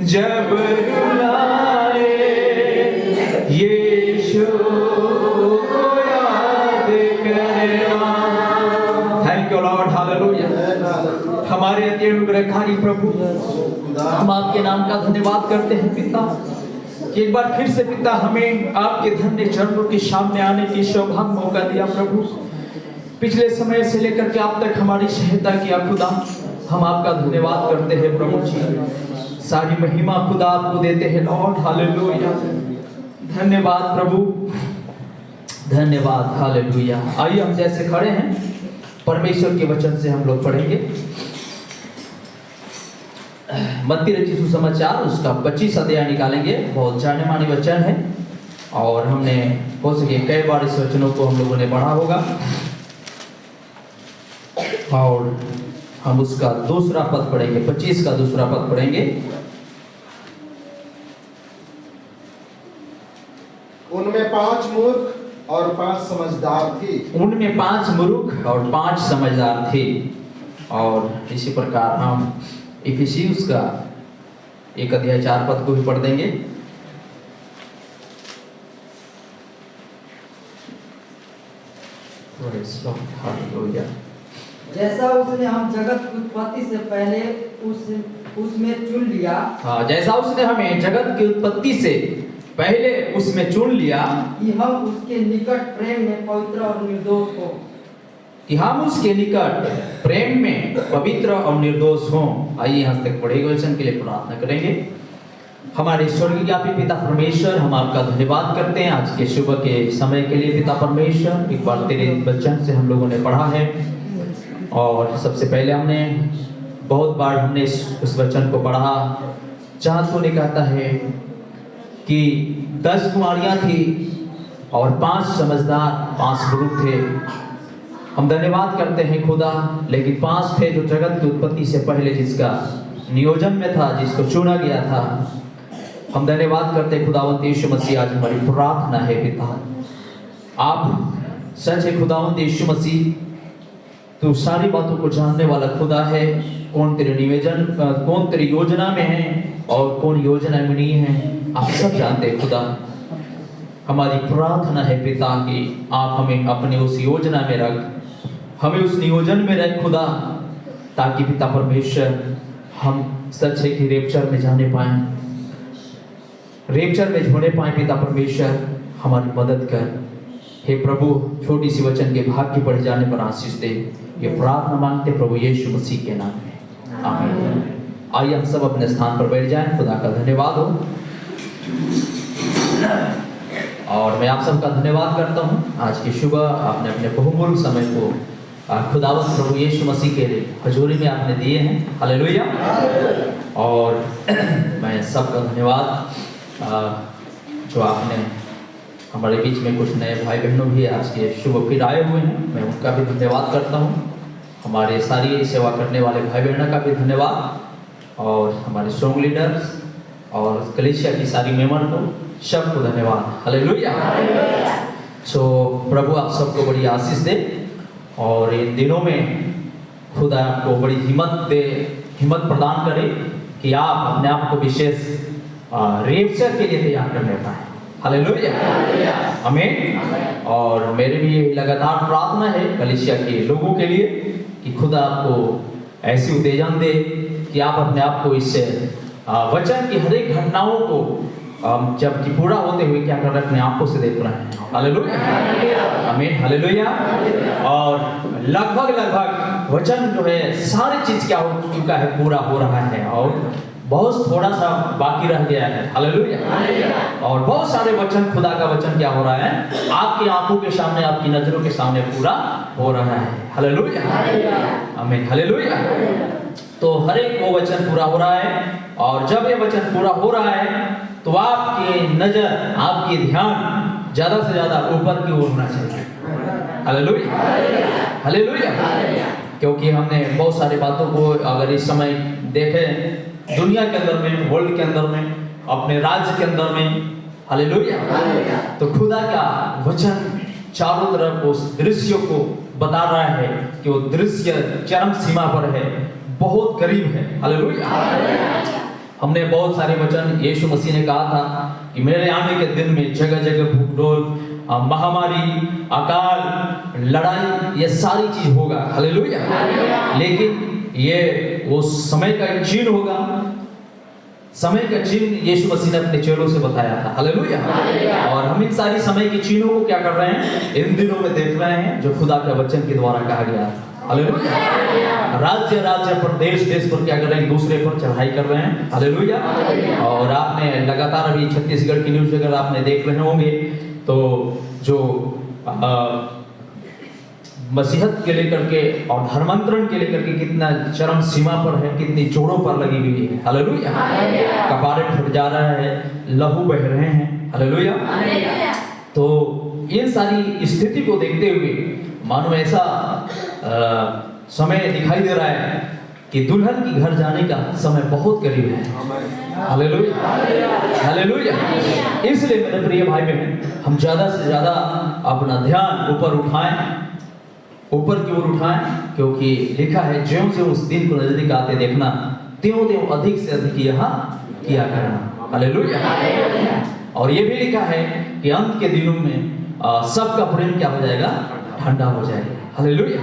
जब रुलाए यीशु को याद करना। Thank you Lord, hallelujah. हमारे अति अनुग्रहकारी प्रभु, हम आपके नाम का धन्यवाद करते हैं पिता, कि एक बार फिर से पिता हमें आपके धन्य चरणों के सामने आने की सौभाग्य मौका दिया प्रभु। पिछले समय से लेकर के आप तक हमारी सहायता किया खुदा, हम आपका धन्यवाद करते हैं प्रभु जी। सारी महिमा खुदा आपको देते हैं लॉर्ड, हालेलुया। धन्यवाद प्रभु, धन्यवाद, हालेलुया। आइए हम जैसे खड़े हैं परमेश्वर के वचन से हम लोग पढ़ेंगे। मत्ती रचित सुसमाचार उसका 25 अध्याय निकालेंगे। बहुत जाने माने वचन है और हमने हो सके कई बार इस वचनों को हम लोगों ने पढ़ा होगा, और हम उसका दूसरा पद पढ़ेंगे, 25 का दूसरा पद पढ़ेंगे। उनमें 5 मूर्ख और 5 समझदार थे। उनमें 5 मूर्ख और 5 समझदार थे। और इसी प्रकार हम इफिसियुस का 1 अध्याय 4 पद को भी पढ़ देंगे। जैसा उसने हम जगत की उत्पत्ति से पहले उसमें चुन लिया। हाँ, जैसा उसने हमें जगत की उत्पत्ति से पहले उसमें चुन लिया कि हम उसके निकट प्रेम में पवित्र और निर्दोष हो। कि हम उसके निकट प्रेम में पवित्र और निर्दोष हों। आइए यहाँ तक पढ़े गए वचन के लिए प्रार्थना करेंगे। हमारे स्वर्गीय पिता परमेश्वर, हम आपका धन्यवाद करते हैं आज के सुबह के समय के लिए पिता परमेश्वर। एक बार तेरे वचन से हम लोगों ने पढ़ा है, और सबसे पहले हमने बहुत बार हमने उस वचन को पढ़ा जहाँ तूने कहता है कि 10 कुमारियाँ थी और 5 समझदार, 5 मूर्ख थे। हम धन्यवाद करते हैं खुदा, लेकिन 5 थे जो जगत की उत्पत्ति से पहले जिसका नियोजन में था, जिसको चुना गया था। हम धन्यवाद करते हैं खुदावंत यीशु मसीह। आज हमारी प्रार्थना है पिता, आप सच है खुदावंत यीशु मसीह, तू सारी बातों को जानने वाला खुदा है। कौन तेरे नियोजन, कौन तेरी योजना में है और कौन योजना में नहीं है, आप सब जानते हैं खुदा। हमारी प्रार्थना है पिता कि आप हमें अपने उस योजना में रख, हमें उस नियोजन में रख खुदा, ताकि पिता परमेश्वर हम सच है कि रेप्चर में जाने पाए, रेप्चर में होने पाए। पिता परमेश्वर हमारी मदद कर हे प्रभु। छोटी सी वचन के भाग की पढ़े जाने पर आशीष दे, ये प्रार्थना मांगते प्रभु यीशु मसीह के नाम में, आमीन। आइए हम सब अपने स्थान पर बैठ जाएं। खुदा का धन्यवाद हो, और मैं आप सबका धन्यवाद करता हूं। आज की सुबह आपने अपने बहुमूल्य समय को खुदावंत प्रभु यीशु मसीह के हजूरी में आपने दिए हैं, हालेलुया। और मैं सबका धन्यवाद जो आपने हमारे बीच में कुछ नए भाई बहनों भी आज के सुबह फिर आए हुए हैं, मैं उनका भी धन्यवाद करता हूं। हमारे सारी सेवा करने वाले भाई बहनों का भी धन्यवाद, और हमारे स्ट्रॉन्ग लीडर्स और कलीसिया की सारी मेंबर को सबको धन्यवाद, हालेलुया। सो प्रभु आप सबको बड़ी आशीष दे, और इन दिनों में खुदा आपको बड़ी हिम्मत प्रदान करे कि आप अपने आप को विशेष रेप्चर के लिए तैयार करने पाए, हालेलुया, आमीन। और मेरी भी लगातार प्रार्थना है कलीसिया के लोगों के लिए कि खुदा आपको ऐसी उत्तेजन दे कि आप अपने आप को इस वचन की हर एक घटनाओं को जबकि पूरा होते हुए क्या कर रहे हैं, अपने आंखों से देख रहे हैं, हालेलुया, आमीन, हालेलुया। और लगभग वचन जो है सारी चीज क्या हो चुका है, पूरा हो रहा है, और बहुत थोड़ा सा बाकी रह गया है, हालेलुया। और बहुत सारे वचन, खुदा का वचन क्या हो रहा है, आपकी आंखों के सामने, आपकी नजरों के सामने पूरा हो रहा है, हालेलुया, आमीन, हालेलुया। तो हर एक वो वचन पूरा हो रहा है, और जब ये वचन पूरा हो रहा है तो आपकी नजर, आपकी ध्यान ज्यादा से ज्यादा ऊपर की ओर होना चाहिए, हालेलुया, हालेलुया। क्योंकि हमने बहुत सारी बातों को अगर इस समय देखें, दुनिया के अंदर में, वर्ल्ड के अंदर में, अपने राज्य के अंदर में, हालेलुया, तो खुदा का वचन चारों तरफ उस दृश्य को बता रहा है कि वो दृश्य चरम सीमा पर है, बहुत करीब है, हालेलुया। हमने बहुत सारे वचन यीशु मसीह ने कहा था कि मेरे आने के दिन में जगह जगह भूखडोल, महामारी, अकाल, लड़ाई, ये सारी चीज होगा। हालेलुया। लेकिन ये वो समय का एक चिन्ह होगा। समय का चिन्ह यीशु मसीह ने अपने चेलों से बताया था। हालेलुया। और हम इन सारी समय के चिन्हों को क्या कर रहे हैं, इन दिनों में देख रहे हैं, जो खुदा के वचन के द्वारा कहा गया था। हालेलुया। राज्य राज्य पर, देश देश पर क्या कर रहे हैं, दूसरे पर चढ़ाई कर रहे हैं। हालेलुया। और आपने लगातार अभी छत्तीसगढ़ की न्यूज अगर आपने देख रहे होंगे तो जो मसीहत के लेकर के और धर्मांतरण के लेकर के कितना चरम सीमा पर है, कितनी जोड़ों पर लगी हुई है। हालेलुया। कपारे फट जा रहा है, लहू बह रहे हैं। हालेलुया। तो इन सारी स्थिति को देखते हुए मानो ऐसा समय दिखाई दे रहा है कि दुल्हन की घर जाने का समय बहुत करीब है। हालेलुया। हालेलुया। इसलिए मेरे प्रिय भाई बहन, हम ज्यादा से ज्यादा अपना ध्यान ऊपर उठाएं, ऊपर की ओर उठाएं, क्योंकि लिखा है ज्यों से उस दिन को नजदीक आते देखना, त्यों त्यों अधिक से अधिक यहाँ किया करना। हालेलुया। और ये भी लिखा है कि अंत के दिनों में सबका प्रेम क्या हो जाएगा, ठंडा हो जाएगा। हालेलुया।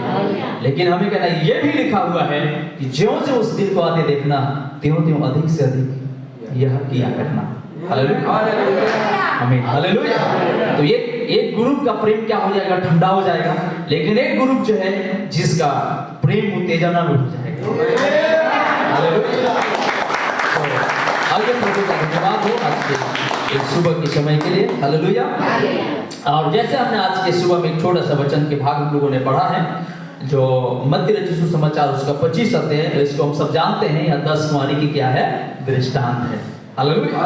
लेकिन हमें कहना ये भी लिखा हुआ है कि ज्यों से उस दिन को आते देखना, त्यों त्यों अधिक से अधिक यह किया करना। हालेलुया। आमीन। हालेलुया। तो ये एक ग्रुप का प्रेम क्या हो जाएगा, ठंडा हो जाएगा। लेकिन एक ग्रुप जो है जिसका प्रेम उत्तेजना में हो जाएगा। हालेलुया। आगे प्रभु का धन्यवाद हो आज के एक सुबह के समय के लिए। हालेलुया। और जैसे हमने आज के सुबह में एक छोटा सा वचन के भाग हम लोगों ने पढ़ा है, जो मत्ती रचित सुसमाचार उसका 25 अध्याय है, इसको हम सब जानते हैं। यह 10 कुमारी की क्या है, दृष्टांत है। हालेलुया।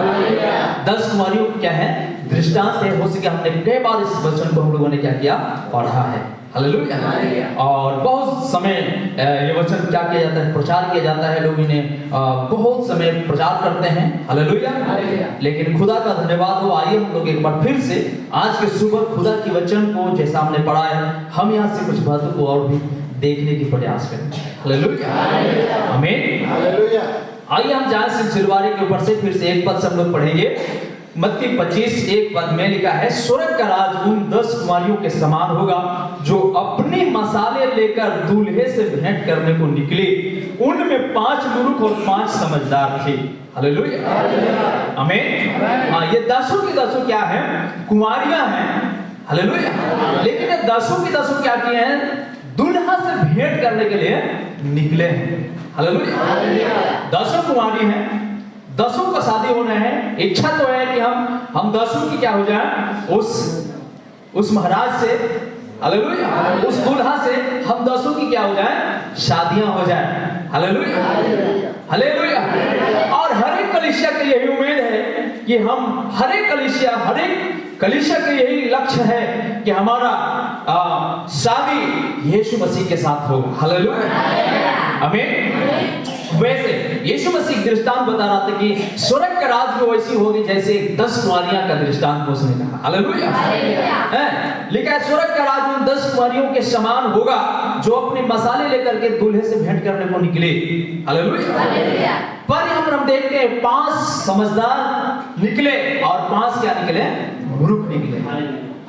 10 कुमारियों क्या है, दृष्टांत है। हो सके हमने कई बार इस वचन को हम लोगों ने क्या किया, पढ़ा है। हालेलुया। और बहुत समय ये वचन क्या किया जाता है, प्रचार किया जाता है। लोग इन्हें बहुत समय प्रचार करते हैं। हालेलुया। लेकिन खुदा का धन्यवाद हो, आइए हम लोग एक बार फिर से आज के सुबह खुदा की वचन को जैसा हमने पढ़ा है, हम यहाँ से कुछ बातों को और भी देखने की प्रयास करें। हालेलुया। आमीन। हालेलुया। आइए हम जाए सिलसिलेवारी के ऊपर से फिर से एक पद से हम लोग पढ़ेंगे। मत्ती 25 एक पद में लिखा है, स्वर्ग का राज उन 10 कुमारियों के समान होगा जो अपने मसाले लेकर दूल्हे से भेंट करने को निकले। उनमें 5 मूर्ख और 5 समझदार थे। हालेलुया। आमीन। हाँ, ये 10 की 10 क्या है, कुमारियां हैं। हालेलुया। लेकिन ये 10 की 10 क्या किए हैं, दुल्हा से भेंट करने के लिए निकले हैं। हालेलुया। 10 कुमारी हैं, 10 का शादी होना है। इच्छा तो है कि हम 10 की क्या हो जाए, उस महाराज से, हालेलुया, उस दुल्हा से हम 10 की क्या हो जाए, शादियां हो जाए। हालेलुया। हालेलुया। और हर एक कलीसिया की यही उम्मीद है कि हम हर एक कलीसिया का यही लक्ष्य है कि हमारा शादी यीशु मसीह के साथ होगा। हालेलुया। आमीन। वैसे यीशु मसीह दृष्टांत बता रहा था कि स्वर्ग का राज में वैसी होगी जैसे 10 कुमारियां का दृष्टांत उसने कहा। हालेलुया। लिखा है स्वर्ग का राज उन 10 कुमारियों के समान होगा जो अपने मसाले लेकर के दूल्हे से भेंट करने को निकले। हालेलुया। पर यहाँ पर हम देखते हैं 5 समझदार निकले और 5 क्या निकले, मूर्ख निकले।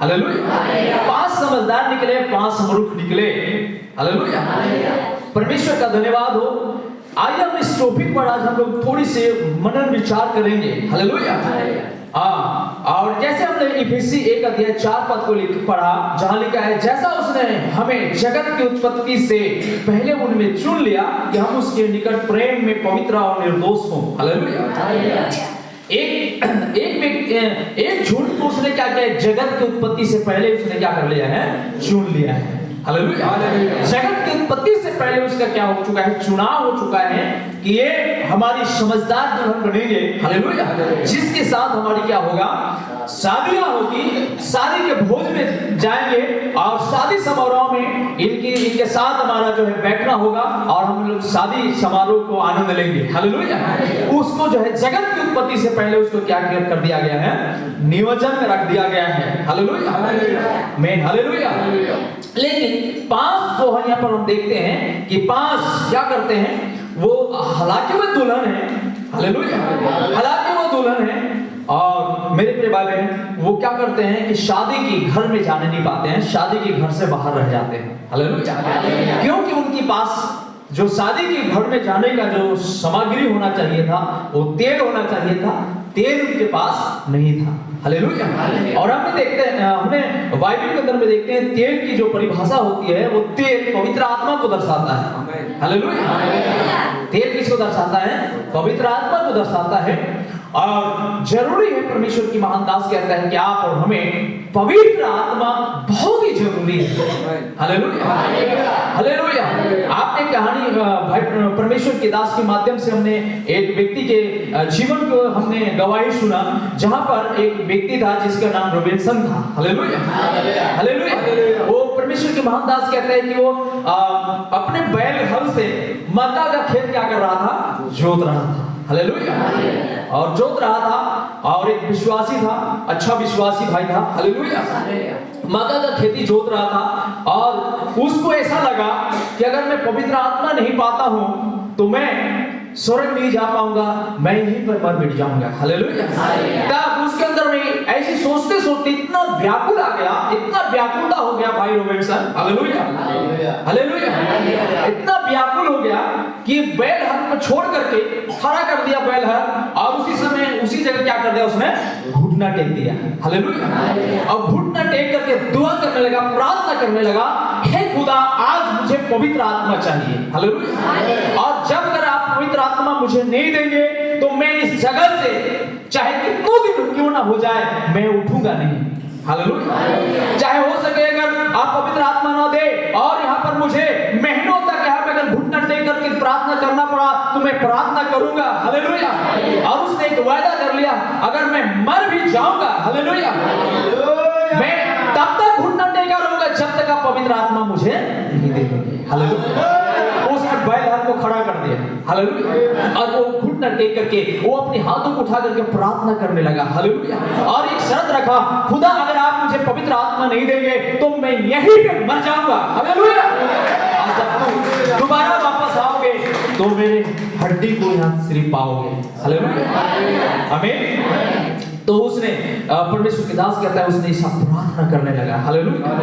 हालेलुया। 5 समझदार निकले, 5 मूर्ख निकले। हालेलुया। परमेश्वर का धन्यवाद हो। आइए हम इस टॉपिक पर आज हम लोग थोड़ी से मनन विचार करेंगे। हालेलुया। और जैसे हमने इफिसी 1 अध्याय 4 पद को पढ़ा, जहां लिखा है, जैसा उसने हमें जगत की उत्पत्ति से पहले उनमें चुन लिया कि हम उसके निकट प्रेम में पवित्र और निर्दोष हों। हालेलुया। एक झूठ को उसने क्या किया, जगत की उत्पत्ति से पहले उसने क्या कर लिया है, चुन लिया है। हालेलुया। जगत की उत्पत्ति से पहले उसका क्या हो चुका है, चुनाव हो चुका है कि ये हमारी समझदार दुल्हन बनेंगे। हालेलुया। जिसके साथ हमारी क्या होगा, शादियां होगी, शादी के भोज में जाएंगे और शादी समारोह में इनके साथ हमारा जो है बैठना होगा और हम लोग शादी समारोह को आनंद लेंगे। हालेलुया। उसको जो है जगत की उत्पत्ति से पहले उसको क्या कर दिया गया है, नियोजन में रख दिया गया है। हालेलुया। आमीन। हालेलुया। लेकिन 5 जो है यहाँ पर हम देखते हैं कि 5 क्या करते हैं, वो हालांकि वो दुल्हन है हालेलुया। हालांकि वो दुल्हन है और मेरे प्रिय भाई बहन वो क्या करते हैं कि शादी की घर में जाने नहीं पाते हैं, शादी के घर से बाहर रह जाते हैं। हालेलुया। क्योंकि उनके पास जो शादी के घर में जाने का जो सामग्री होना चाहिए था, वो तेल होना चाहिए था, तेल उनके पास नहीं था। हालेलुया। और हम देखते हैं, हमने बाइबल के अंदर में देखते हैं तेल की जो परिभाषा होती है वो तेल पवित्र आत्मा को दर्शाता है। हालेलुया। तेल किसको दर्शाता है? पवित्र आत्मा को दर्शाता है। और जरूरी है, परमेश्वर की महान दास कहता है कि आप और हमें पवित्र आत्मा बहुत ही जरूरी है। हालेलुया। हालेलुया। आपने कहानी भाई परमेश्वर के दास के माध्यम से हमने एक व्यक्ति के जीवन को हमने गवाही सुना, जहां पर एक व्यक्ति था जिसका नाम रोबिन्सन था। हालेलुया। हालेलुया। वो परमेश्वर के महान दास कहते हैं कि वो अपने बैल हल से मक्का का खेत क्या कर रहा था? जोत रहा था। हालेलुया। और जोत रहा था और एक विश्वासी था, अच्छा विश्वासी भाई था। हालेलुया। मक्का का खेती जोत रहा था और उसको ऐसा लगा कि अगर मैं पवित्र आत्मा नहीं पाता हूं तो मैं स्वर्ग नहीं जा पाऊंगा, मैं यहीं पर मर मिट जाऊंगा। हालेलुया। तब उसके अंदर में ऐसी सोचते सोचते इतना व्याकुल आ गया, इतना व्याकुलता हो गया भाई रोबिन्सन। हालेलुया। हालेलुया। इतना व्याकुल हो गया कि बैल हर को छोड़ करके खड़ा कर दिया बैल हर, और उसी समय उसी जगह क्या कर दिया उसने? घुटना टेक दिया। हालेलुया। और घुटना टेक करके दुआ करने लगा, प्रार्थना करने लगा, हे खुदा आज मुझे पवित्र आत्मा चाहिए। हालेलुया। और जब अगर आप पवित्र आत्मा मुझे नहीं देंगे तो मैं इस जगत से चाहे कितनों दिन क्यों ना हो जाए मैं उठूंगा नहीं। हालेलुया। चाहे हो सके अगर आप पवित्र आत्मा ना दे और यहाँ पर मुझे महीनों तक यहाँ पे अगर घुटना टेक करके प्रार्थना करना पड़ा तो मैं प्रार्थना करूंगा। हालेलुया। और उसने एक वायदा कर लिया, अगर मैं मर भी जाऊंगा, हालेलुया, मैं तब तक घुटना टेका रहूंगा जब तक आप पवित्र आत्मा मुझे नहीं देंगे। हालेलुया। उसने बैल हर को खड़ा कर दिया। हालेलुया। और वो घुटना टेक करके वो अपने हाथों को उठा करके प्रार्थना करने लगा। हालेलुया। और एक शर्त रखा, खुदा अगर आप मुझे पवित्र आत्मा नहीं देंगे तो मैं यहीं पे मर जाऊंगा। हालेलुया। और जब दोबारा वापस आओगे तो मेरे हड्डी को यहाँ सिर्फ पाओगे। हालेलुया। आमीन। तो उसने परमेश्वर के दास कहता है उसने ऐसा प्रार्थना करने लगा। हालेलुया।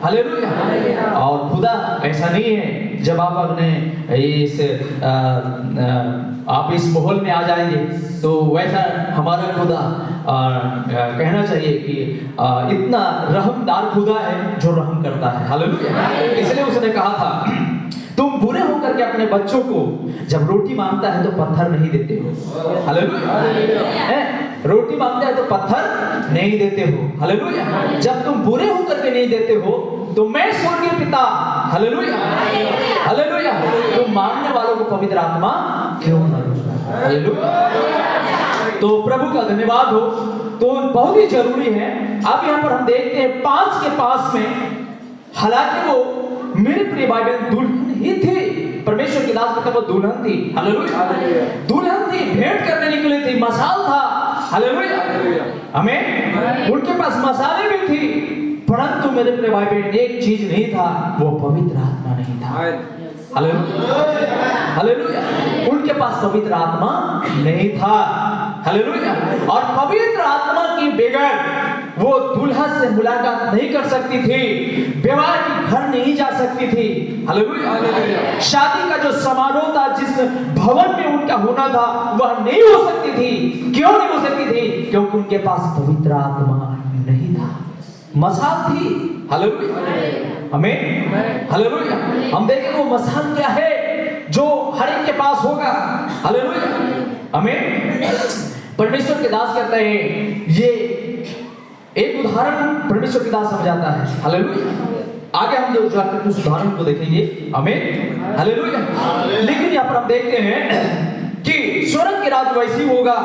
हालेलुया। और खुदा ऐसा नहीं है जब आप अपने आप इस माहौल में आ जाएंगे तो वैसा हमारा खुदा कहना चाहिए कि इतना रहमदार खुदा है जो रहम करता है। हालेलुया। इसलिए उसने कहा था तुम बुरे होकर के अपने बच्चों को जब रोटी मांगता है तो पत्थर नहीं देते हो। हालेलुया। रोटी मांगते हैं तो पत्थर नहीं देते हो। हालेलुया। जब तुम बुरे होकर के नहीं देते हो तो मैं स्वर्गीय पिता, हालेलुया, हालेलुया, तुम मांगने वालों को पवित्र आत्मा क्यों न दूंगा। हालेलुया। तो प्रभु का धन्यवाद हो। तो बहुत ही जरूरी है। अब यहाँ पर हम देखते हैं 5 के पास में, हालांकि वो मेरे प्रिय भाई बहन दुल्हन ही थी। परमेश्वर की दास कहते वो दुल्हन थी। हालेलुया। दुल्हन थी, भेंट करने निकली थी, मसाल था। हालेलुया। हमें उनके पास मसाले भी थी, परंतु मेरे प्रिय भाई बहन एक चीज नहीं था, वो पवित्र आत्मा नहीं था। हालेलुया। हालेलुया। उनके पास पवित्र आत्मा नहीं था। हालेलुया। और पवित्र आत्मा के बगैर वो दूल्हा से मुलाकात नहीं कर सकती थी, विवाह के घर नहीं जा सकती थी। हालेलुया। शादी का जो समारोह था, जिस भवन में उनका होना था, वह नहीं हो सकती थी। क्यों नहीं हो सकती थी? क्योंकि उनके पास पवित्र आत्मा नहीं था। मसाल थी। हालेलुया। हमें हालेलुया। हम देखें वो मसाल क्या है जो हर एक के पास होगा। हालेलुया। हमें परमेश्वर के दास कहते हैं, ये एक उदाहरण परमेश्वर के दास समझाता है। हालेलुया। आगे हम जो जाकर उस उदाहरण को देखेंगे। हमें हालेलुया। लेकिन यहाँ पर हम देखते हैं कि स्वर्ग के राज्य वैसी होगा,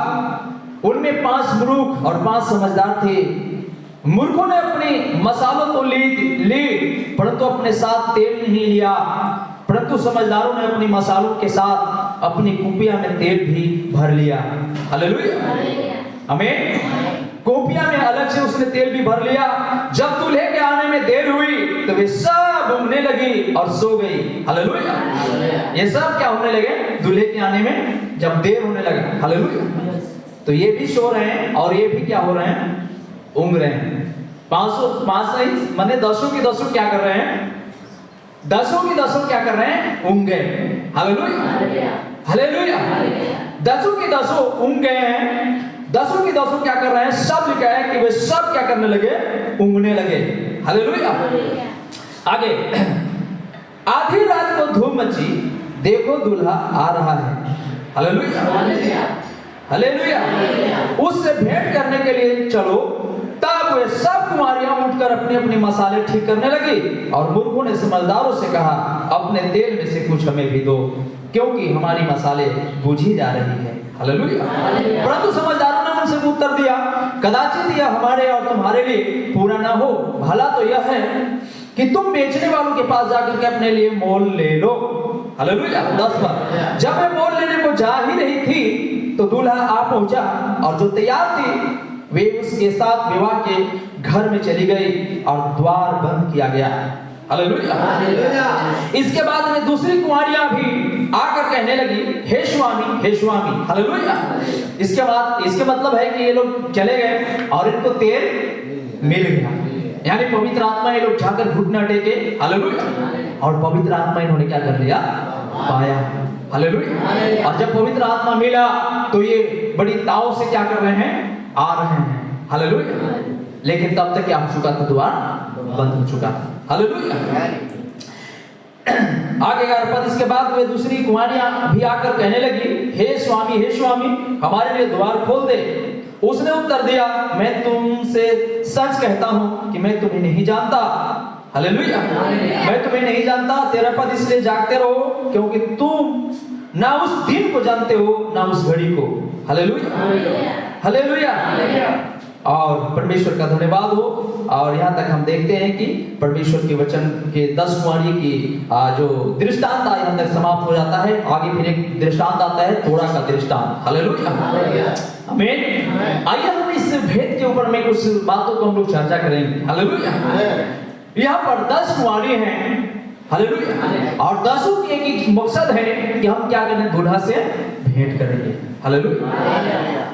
उनमें 5 मूर्ख और 5 समझदार थे। मूर्खों ने अपनी मसालों तो ली परंतु अपने साथ तेल नहीं लिया, परंतु समझदारों ने अपनी मसालों के साथ अपनी कुपिया में तेल भी भर लिया। हालेलुया। आमीन। कोपिया में अलग से उसने तेल भी भर लिया। जब दूल्हे के आने में देर हुई तो वे सब ऊँघने लगी और सो गई। हालेलुया। ये सब क्या होने लगे? दूल्हे के आने में जब देर होने लगा, हालेलुया, तो ये भी सो रहे हैं और ये भी क्या हो रहे हैं? ऊँघ रहे हैं। 5 नहीं माने 10 की 10 क्या कर रहे हैं? 10 की 10 क्या कर रहे हैं? ऊँघ गए। Hallelujah, hallelujah. 10 की 10 ऊँघ गए हैं। 10 की 10 क्या कर रहे हैं? सब लिखा है कि वे सब क्या करने लगे? ऊँघने लगे। हालेलुया। आगे, आधी रात को धूम मची, देखो दूल्हा आ रहा है। Hallelujah, hallelujah. उससे भेंट करने के लिए चलो। तब वे सब कुमारियां उठकर अपने अपने मसाले ठीक करने लगी और मूर्खों ने समझदारों से कहा, अपने तेल में से कुछ हमें भी दो, क्योंकि हमारी मसाले बुझी जा रही है। हालेलुया। परंतु समझदारों ने उनसे उत्तर दिया, कदाचित यह हमारे और तुम्हारे लिए पूरा ना हो। भला तो यह है कि तुम बेचने वालों के पास जाकर के अपने लिए मोल ले लो। हालेलुया। 10 बार जब वे मोल लेने को जा ही रही थी तो दूल्हा आ पहुंचा और जो तैयार थी वे उसके साथ विवाह के घर में चली गई और द्वार बंद किया गया। हालेलुया। इसके बाद में दूसरी कुंवारियां भी आकर कहने लगी, हे स्वामी, हे स्वामी। हालेलुया। इसके बाद इसके मतलब है कि ये लोग चले गए और इनको तेल मिल गया, यानी पवित्र आत्मा ये लोग जाकर घुटना टेके। हालेलुया। और पवित्र आत्मा इन्होंने क्या कर लिया? पाया। हालेलुया। और जब पवित्र आत्मा मिला तो ये बड़ी ताव से क्या कर रहे हैं? आ रहे हैं। हालेलुया। लेकिन तब तक क्या हो चुका था? द्वार बंद हो चुका था। हालेलुया। आगे 11 पद, इसके बाद वे दूसरी कुंवारियां भी आकर कहने लगी, हे स्वामी, हे स्वामी, हमारे लिए द्वार खोल दे। उसने उत्तर दिया, मैं तुमसे सच कहता हूं कि मैं तुम्हें नहीं जानता। हालेलुया। मैं तुम्हें नहीं जानता। 13 पद, इसलिए जागते रहो, क्योंकि तुम ना उस दिन को जानते हो ना उस घड़ी को। Hallelujah, hallelujah. और परमेश्वर का धन्यवाद हो। और यहाँ तक हम देखते हैं कि परमेश्वर के वचन के 10 कुंवारी की जो दृष्टांत यहाँ तक समाप्त हो जाता है। आगे फिर एक दृष्टांत आता है, तोड़ा का दृष्टांत। हालेलुया, आमीन। आइए हम इस भेद के ऊपर में कुछ बातों को हम लोग चर्चा करेंगे। हालेलुया। यहाँ पर 10 कुंवारी हैं। हालेलुया। और 10 की एक ही मकसद है कि हम क्या करें? दूल्हा से भेंट करेंगे। हालेलुया,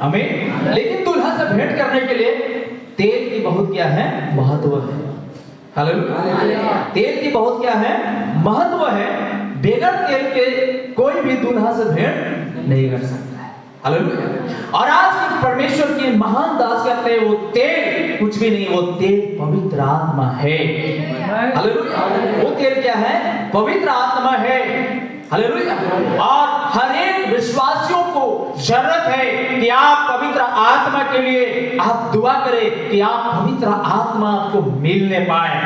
आमीन। लेकिन दूल्हा से भेंट करने के लिए तेल की बहुत क्या है? महत्व है। हालेलुया। तेल की बहुत क्या है? महत्व है। बगैर तेल के कोई भी दूल्हा से भेंट नहीं कर सकता है। हालेलुया। और आज की परमेश्वर की महान दास कहते हैं, वो तेल कुछ भी नहीं, वो तेल पवित्र आत्मा है। हालेलुया। वो तेल क्या है? पवित्र आत्मा है। हालेलुया। और हर एक विश्वासियों को जरूरत है कि आप पवित्र आत्मा के लिए आप दुआ करें कि आप पवित्र आत्मा को मिलने पाए।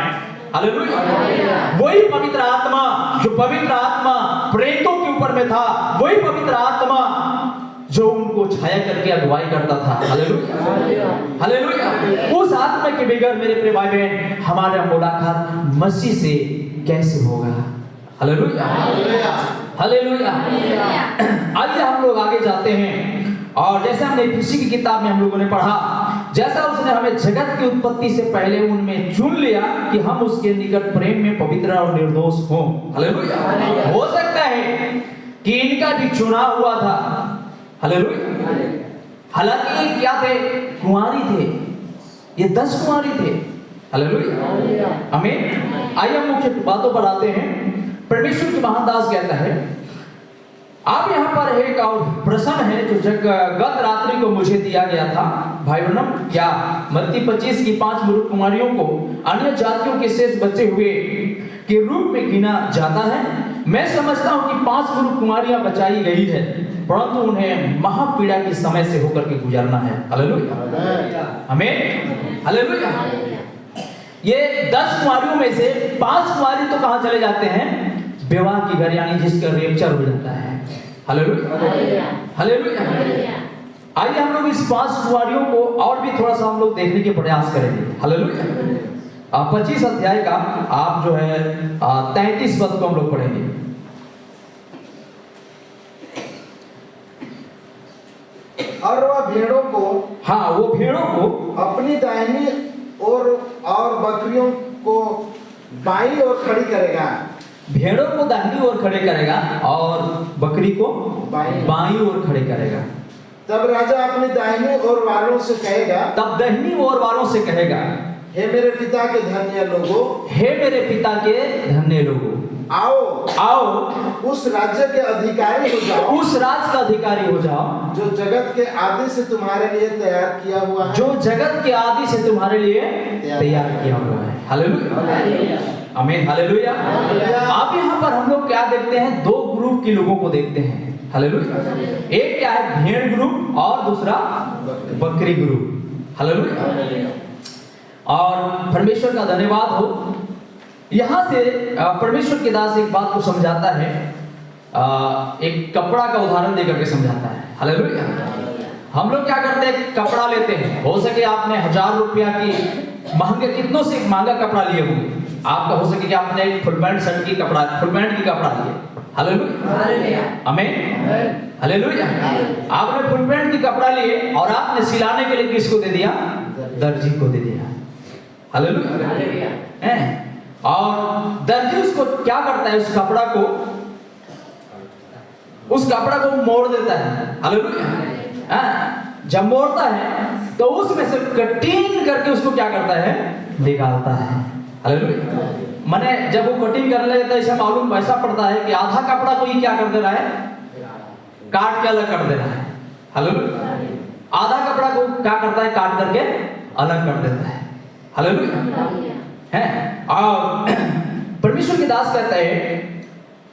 हालेलुया। वही पवित्र आत्मा जो पवित्र आत्मा प्रेतों के ऊपर में था, वही पवित्र आत्मा जो उनको छाया करके अगुवाई करता था। Hallelujah, hallelujah. उस आत्मा के बगैर मेरे प्रिय भाई बहन हमारा मुलाकात मसीह से कैसे होगा? Hallelujah, hallelujah. आइए हम लोग आगे जाते हैं। और जैसे हमने इफिसी की किताब में हम लोगों ने पढ़ा, जैसा उसने हमें जगत की उत्पत्ति से पहले उनमें चुन लिया कि हम उसके निकट प्रेम में पवित्र और निर्दोष हों। हालेलुया। हो सकता है कि इनका भी चुनाव हुआ था। हालेलुया। हालांकि ये क्या थे? कुंवारी थे। ये 10 कुंवारी थे। हालेलुया, आमीन। आइए हम मुख्य बातों पर आते हैं। परमेश्वर की महान दास कहता है, आप यहाँ पर एक और प्रश्न है जो गत रात्रि को मुझे दिया गया था। भाई ब्रनम, क्या मत्ती 25 की 5 मूर्ख कुमारियों को अन्य जातियों के शेष बचे हुए के रूप में गिना जाता है? मैं समझता हूँ कि 5 मूर्ख कुमारियां बचाई गई है, परंतु उन्हें महापीड़ा के समय से होकर के गुजरना है। हालेलुया, आमीन, हालेलुया। ये 10 कुमारियों में से 5 कुमारी तो कहां चले जाते हैं? विवाह की घर, यानी जिसका रेपचर हो जाता है। Hallelujah, hallelujah. आइए हम लोग इस 5 कुमारियों को और भी थोड़ा सा हम लोग देखने के प्रयास करेंगे। हालेलुया। 25 अध्याय का आप जो है 33 पद को हम लोग पढ़ेंगे। और वह भेड़ों को हाँ, वो भेड़ों को अपनी दाहिनी और बकरियों को बाईं ओर खड़ी करेगा। भेड़ों को दाहिनी ओर खड़े करेगा और बकरी को बाईं ओर खड़े करेगा। तब राजा अपने दाहिनी ओर वालों से कहेगा, तब दाहिनी ओर वालों से कहेगा, हे मेरे पिता के धन्य लोगों, हे मेरे पिता के धन्य लोगों, आओ उस राज्य के अधिकारी हो जाओ, उस राज का अधिकारी हो जाओ जो जगत के आदि से तुम्हारे लिए तैयार किया हुआ है। जो जगत के आदि से तुम्हारे लिए तैयार किया हुआ है। हालेलुया, आमीन, हालेलुया। अब यहाँ पर हम लोग क्या देखते हैं? दो ग्रुप के लोगों को देखते हैं। हालेलुया। एक क्या है? भेड़ ग्रुप और दूसरा बकरी ग्रुप। हालेलुया। और परमेश्वर का धन्यवाद हो। यहाँ से परमेश्वर के दास एक बात को समझाता है, एक कपड़ा का उदाहरण देकर के समझाता है। हालेलुया। हम लोग क्या करते हैं? कपड़ा लेते हैं। हो सके आपने 1000 रुपया की महंगे, कितनों से महंगा कपड़ा लिए होंगे। आपका हो सके कि आपने फुल पैंट शर्ट की कपड़ा, फुल पैंट की कपड़ा लिए। हालेलुया, आमीन, हालेलुया। आपने फुल पैंट की कपड़ा लिए और आपने सिलाने के लिए किसको दे दिया? दर्जी को दे दिया। हालेलुया। और दर्जी उसको क्या करता है? उस कपड़ा को मोड़ देता है। हालेलुया। जब मोड़ता है तो उसमें से कटिंग करके उसको क्या करता है? निकालता है। हालेलुया। माने जब वो कटिंग कर लेता है, ऐसा मालूम ऐसा पड़ता है कि आधा कपड़ा को ही क्या कर दे रहा है? काट के अलग कर दे रहा है। हालेलुया। आधा कपड़ा को क्या करता है? काट करके अलग कर देता है। हालेलुया है। और परमेश्वर के दास कहता है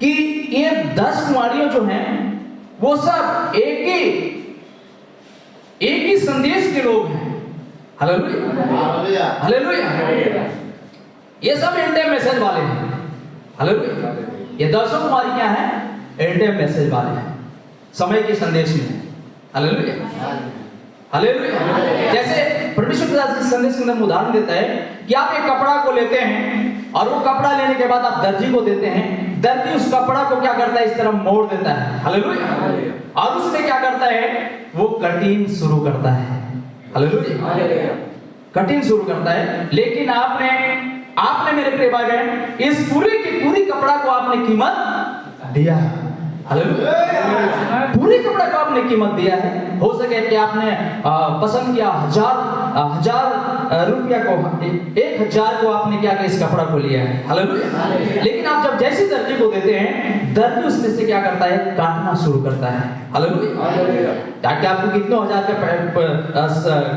कि ये 10 कुमारियों जो हैं वो सब एक ही संदेश के लोग हैं। Hallelujah, hallelujah. ये सब एंड टाइम मैसेज वाले हैं। हालेलुया। ये 10 कुमारी क्या है? एंड टाइम मैसेज वाले हैं, समय के संदेश में। Hallelujah, hallelujah. जैसे परमेश्वर के दास इस संदेश के अंदर उदाहरण देता है कि आप एक कपड़ा को लेते हैं और वो कपड़ा लेने के बाद आप दर्जी को देते हैं। दर्जी उस कपड़ा को क्या करता है? इस तरह मोड़ देता है। हालेलुया। और उसमें क्या करता है? वो कटिंग शुरू करता है। हालेलुया, कटिंग शुरू करता है। लेकिन आपने मेरे प्रिय भाई बहन, इस पूरी की पूरी कपड़ा को आपने कीमत दिया है। हालेलुया। पूरी कपड़ा को आपने कीमत दिया है। हो सके कि आपने पसंद किया 1000 रुपया को, 1000 को आपने क्या किया? इस कपड़ा को लिया है। हालेलुया। लेकिन आप जब जैसे दर्जी को देते हैं, दर्जी उसमें से क्या करता है? काटना शुरू करता है। हालेलुया। ताकि आपको कितनों 1000 का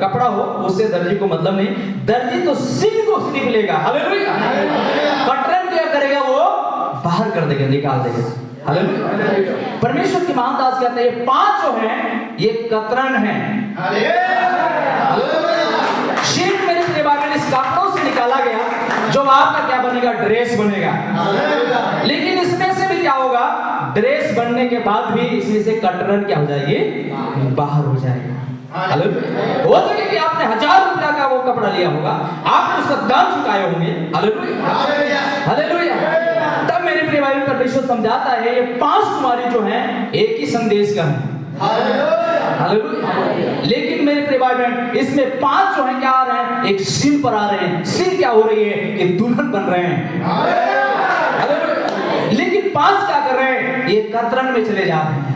कपड़ा हो, उससे दर्जी को मतलब नहीं। दर्जी तो सिल को निकलेगा। हालेलुया। कटरन क्या करेगा? वो बाहर कर देगा, निकाल देगा। हालेलुया। परमेश्वर की महान दास कहते हैं ये 5 जो हैं ये कतरन हैं। शीट मेरे प्रिय भाई, इस कपड़ों से निकाला गया जो आपका क्या बनेगा? ड्रेस बनेगा। लेकिन इसमें से भी क्या होगा? ड्रेस बनने के बाद भी इसमें से कतरन क्या हो जाएगी? बाहर हो जाएगा। हालेलुया। हो सके कि आपने 1000 रुपया का वो कपड़ा लिया होगा, आपने उसका दाम चुकाए होंगे। Hallelujah, hallelujah. तब मेरे प्रिय भाई परमेश्वर समझाता है ये 5 कुमारी जो हैं एक ही संदेश का है। हालेलुया। लेकिन मेरे प्रिय भाई बहन, इसमें 5 जो हैं क्या आ रहे हैं? एक सीन पर आ रहे हैं। सीन क्या हो रही है? कि दुल्हन बन रहे हैं। हालेलुया। लेकिन 5 क्या कर रहे हैं? ये कतरन में चले जा रहे हैं।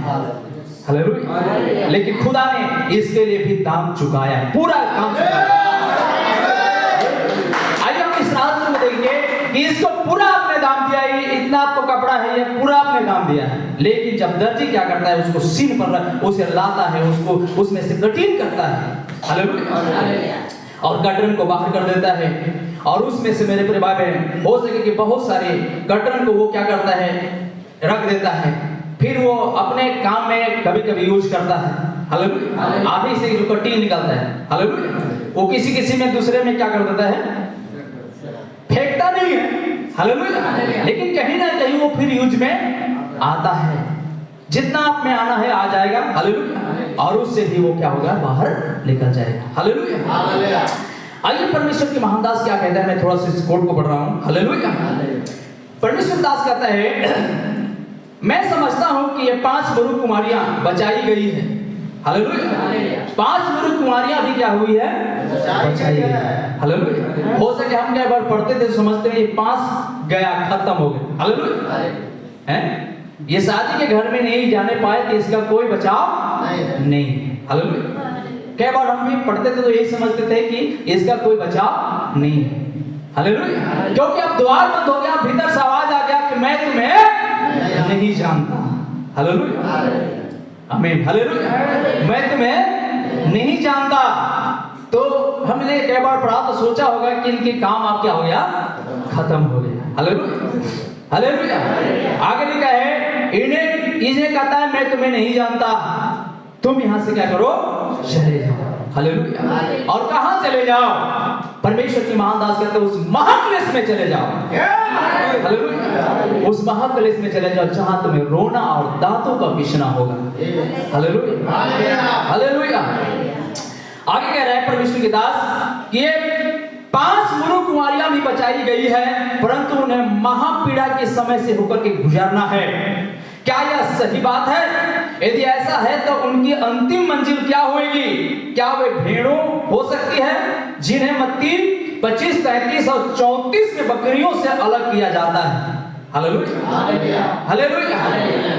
हालेलुया। लेकिन खुदा ने इसके लिए भी दाम चुकाया है, पूरा दाम चुकाया। आइए हम इस रात में देखेंगे कि इसको पूरा आपने दाम दिया है, इतना आपको कपड़ा है, ये पूरा आपने दाम दिया है। लेकिन जब दर्जी क्या करता है? उसको सीन पर उसे लाता है, उसको उसमें से कटिंग करता है। हालेलुया। और कटरन को बाहर कर देता है। और उसमें से मेरे प्रिय भाई बहन, हो सके कि बहुत सारे कटरन को वो क्या करता है? रख देता है। फिर वो अपने काम में कभी कभी यूज करता है। हालेलुया। आधी से जो कटिंग निकलता है, हालेलुया, वो किसी में दूसरे में क्या कर देता है? फेंकता नहीं है। हालेलुया। लेकिन कहीं ना कहीं वो फिर यूज में आता है। जितना आप में आना है आ जाएगा। हालेलुया। और उससे भी वो क्या होगा? बाहर निकल जाएगा। हालेलुया। आइए परमेश्वर की महान दास क्या कहता है, मैं थोड़ा सा इस कोड को पढ़ रहा हूं। हालेलुया। परमेश्वर दास कहता है, मैं समझता हूं कि ये 5 बरू कुमारियां बचाई गई है। हालेलुया। 5 मुर्ख कुमारियां भी क्या हुई है? बचाई गई। हालेलुया। हो सके हम क्या बार पढ़ते थे समझते हैं ये 5 गया खत्म हो गया। हालेलुया। हैं? ये शादी के घर में नहीं जाने पाए कि इसका कोई बचाव नहीं। हालेलुया। कई बार हम भी पढ़ते थे तो यही समझते थे कि इसका कोई बचाव नहीं है। हालेलुया। क्योंकि अब द्वार बंद हो गया, भीतर से आवाज आ गया कि मैं तुम्हें नहीं जानता। हालेलुया। आमीन। हालेलुया। मैं तुम्हें नहीं जानता। तो हमने कई बार पढ़ा तो सोचा होगा कि इनके काम आप क्या हो गया? खत्म हो गया। हालेलुया। हालेलुया। आगे लिखा है इन्हें कहता है मैं तुम्हें नहीं जानता, तुम यहां से क्या करो? चले जाओ। हालेलुया। और कहां चले जाओ? परमेश्वर की महान दास कहते हैं उस महाक्लेश में चले जाओ। हालेलुया। उस महाक्लेश में चले जाओ जहां तुम्हें रोना और दांतों का पिसना होगा। हालेलुया। हालेलुया। आगे कह रहा है परमेश्वर की दास कि 5 मुर्ख कुमारियां भी बचाई गई है, परंतु उन्हें महापीड़ा के समय से होकर के गुजरना है। क्या यह सही बात है? यदि ऐसा है तो उनकी अंतिम मंजिल क्या होगी? क्या वे भेड़ों हो सकती है जिन्हें मत्ती 25, 33 और 34 में बकरियों से अलग किया जाता है? हालेलुया। हालेलुया।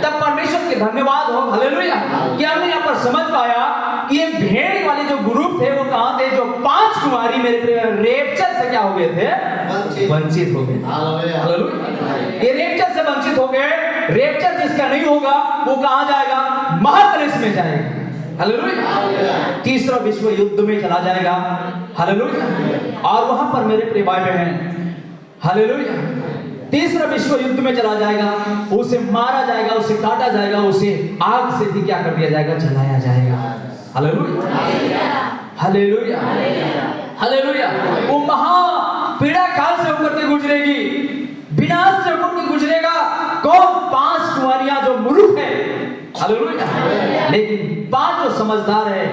तब परमेश्वर के धन्यवाद हो। हालेलुया। कि हमने यहाँ पर समझ पाया कि ये भेड़ वाले जो ग्रुप थे वो कहां थे? जो 5 कुमारी मेरे प्रिय रेप्चर से क्या हो गए थे? वंचित हो गए। हालेलुया। ये रेप्चर से वंचित हो गए। रेप्चर जिसका नहीं होगा वो कहां जाएगा? महाक्लेश में जाएगा। हालेलुया। तीसरा विश्व युद्ध में चला जाएगा। हालेलुया। और वहां पर मेरे प्रिय भाई बहन, हालेलुया, तीसरा विश्व युद्ध में चला जाएगा, उसे मारा जाएगा, उसे काटा जाएगा, उसे आग से भी क्या कर दिया जाएगा? जलाया जाएगा। हालेलुया। हालेलुया। हालेलुया। वो महा पीड़ा काल से होकर के गुजरेगी, विनाश से होकर के गुजरेगा। कौन? 5 कुमारियां जो मूर्ख है। हालेलुया। लेकिन 5 जो समझदार है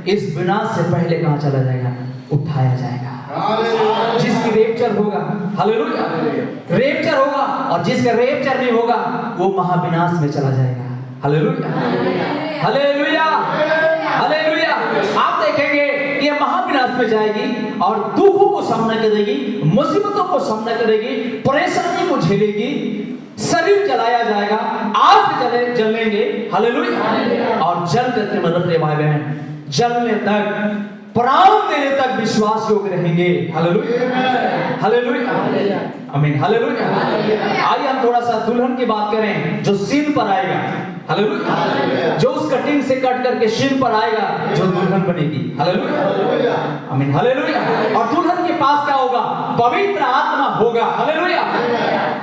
इस विनाश से पहले कहां चला जाएगा? उठाया जाएगा। जिसकी रेप्चर होगा, हालेलुया, रेप्चर होगा, और जिसका रेप्चर नहीं होगा वो महाविनाश में चला जाएगा। हालेलुया। हालेलुया। हालेलुया। आप देखेंगे कि महाविनाश में जाएगी और दुखों को सामना करेगी, मुसीबतों को सामना करेगी, परेशानी को झेलेगी, शरीर जलाया जाएगा, आग से जलेंगे। हालेलुया। और जल करके मतलब प्रिय भाई बहन जलने तक, प्राण देने तक विश्वास योग्य रहेंगे। हालेलुया। हालेलुया। आमीन। हालेलुया। आइए हम थोड़ा सा दुल्हन की बात करें जो सीन पर आएगा। हालेलुया। जो उस कटिंग से कट करके सीन पर आएगा जो दुल्हन बनेगी। हालेलुया। आमीन। हालेलुया। और दुल्हन के पास क्या होगा? पवित्र आत्मा होगा। हालेलुया।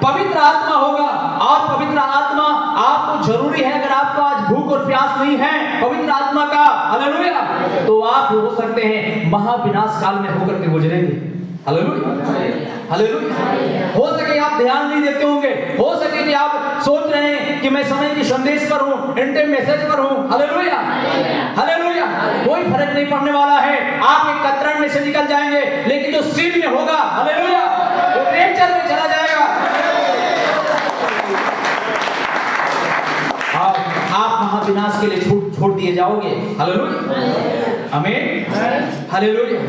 पवित्र आत्मा होगा। और पवित्र आत्मा आपको जरूरी है। अगर आपको आज भूख और प्यास नहीं है पवित्र आत्मा का, हालेलुया, तो आप हो सकते हैं महाविनाश काल में होकर के गुजरेंगे। हालेलुया। हालेलुया। हो सके आप ध्यान नहीं देते होंगे, हो सके कि आप सोच रहे हैं कि मैं समय की संदेश पर हूं, इंटे मैसेज पर हूं। हालेलुया। हालेलुया। कोई फर्क नहीं पड़ने वाला है। आप एक कतरन में से निकल जाएंगे, लेकिन जो सीन में होगा, हालेलुया, वो रेप्चर में चला जाएगा। आप महाविनाश के लिए छोड़ दिए जाओगे। हालेलुया। आमीन। हालेलुया।